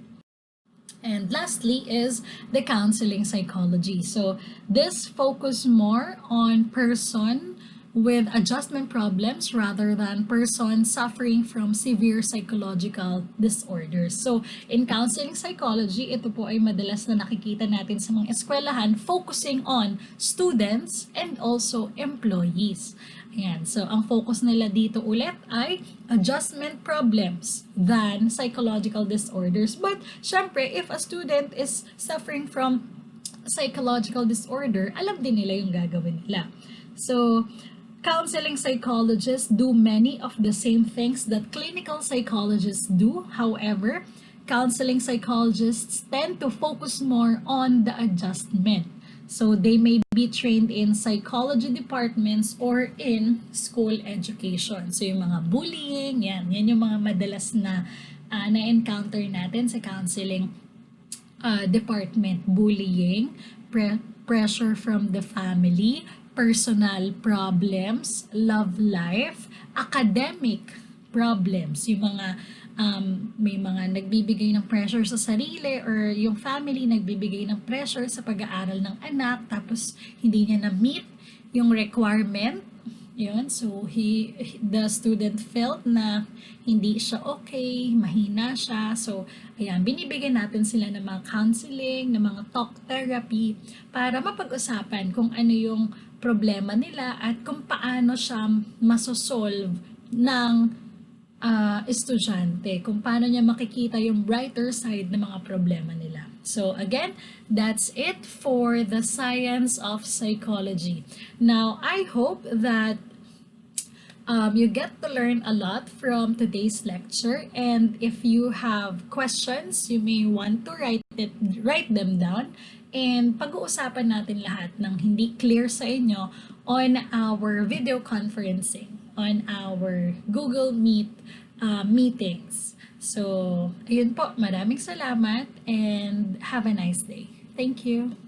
And lastly is the counseling psychology. So this focus more on person with adjustment problems rather than person suffering from severe psychological disorders. So, in counseling psychology, ito po ay madalas na nakikita natin sa mga eskwelahan focusing on students and also employees. Ayan. So, ang focus nila dito ulit ay adjustment problems than psychological disorders. But, syempre, if a student is suffering from psychological disorder, alam din nila yung gagawin nila. So, counseling psychologists do many of the same things that clinical psychologists do. However, counseling psychologists tend to focus more on the adjustment. So they may be trained in psychology departments or in school education. So yung mga bullying, yan yung mga madalas na na-encounter natin sa counseling department. Bullying, pressure from the family, personal problems, love life, academic problems, yung mga may mga nagbibigay ng pressure sa sarili or yung family nagbibigay ng pressure sa pag-aaral ng anak tapos hindi niya na-meet yung requirement. Yun, so the student felt na hindi siya okay, mahina siya. So, ayan, binibigyan natin sila ng mga counseling, ng mga talk therapy para mapag-usapan kung ano yung problema nila at kung paano siya masosolve ng estudyante, kung paano niya makikita yung brighter side ng mga problema nila. So again, that's it for the science of psychology. Now, I hope that you get to learn a lot from today's lecture, and if you have questions, you may want to write them down, and pag-uusapan natin lahat ng hindi clear sa inyo on our video conferencing, on our Google Meet meetings. So, ayun po, maraming salamat and have a nice day. Thank you.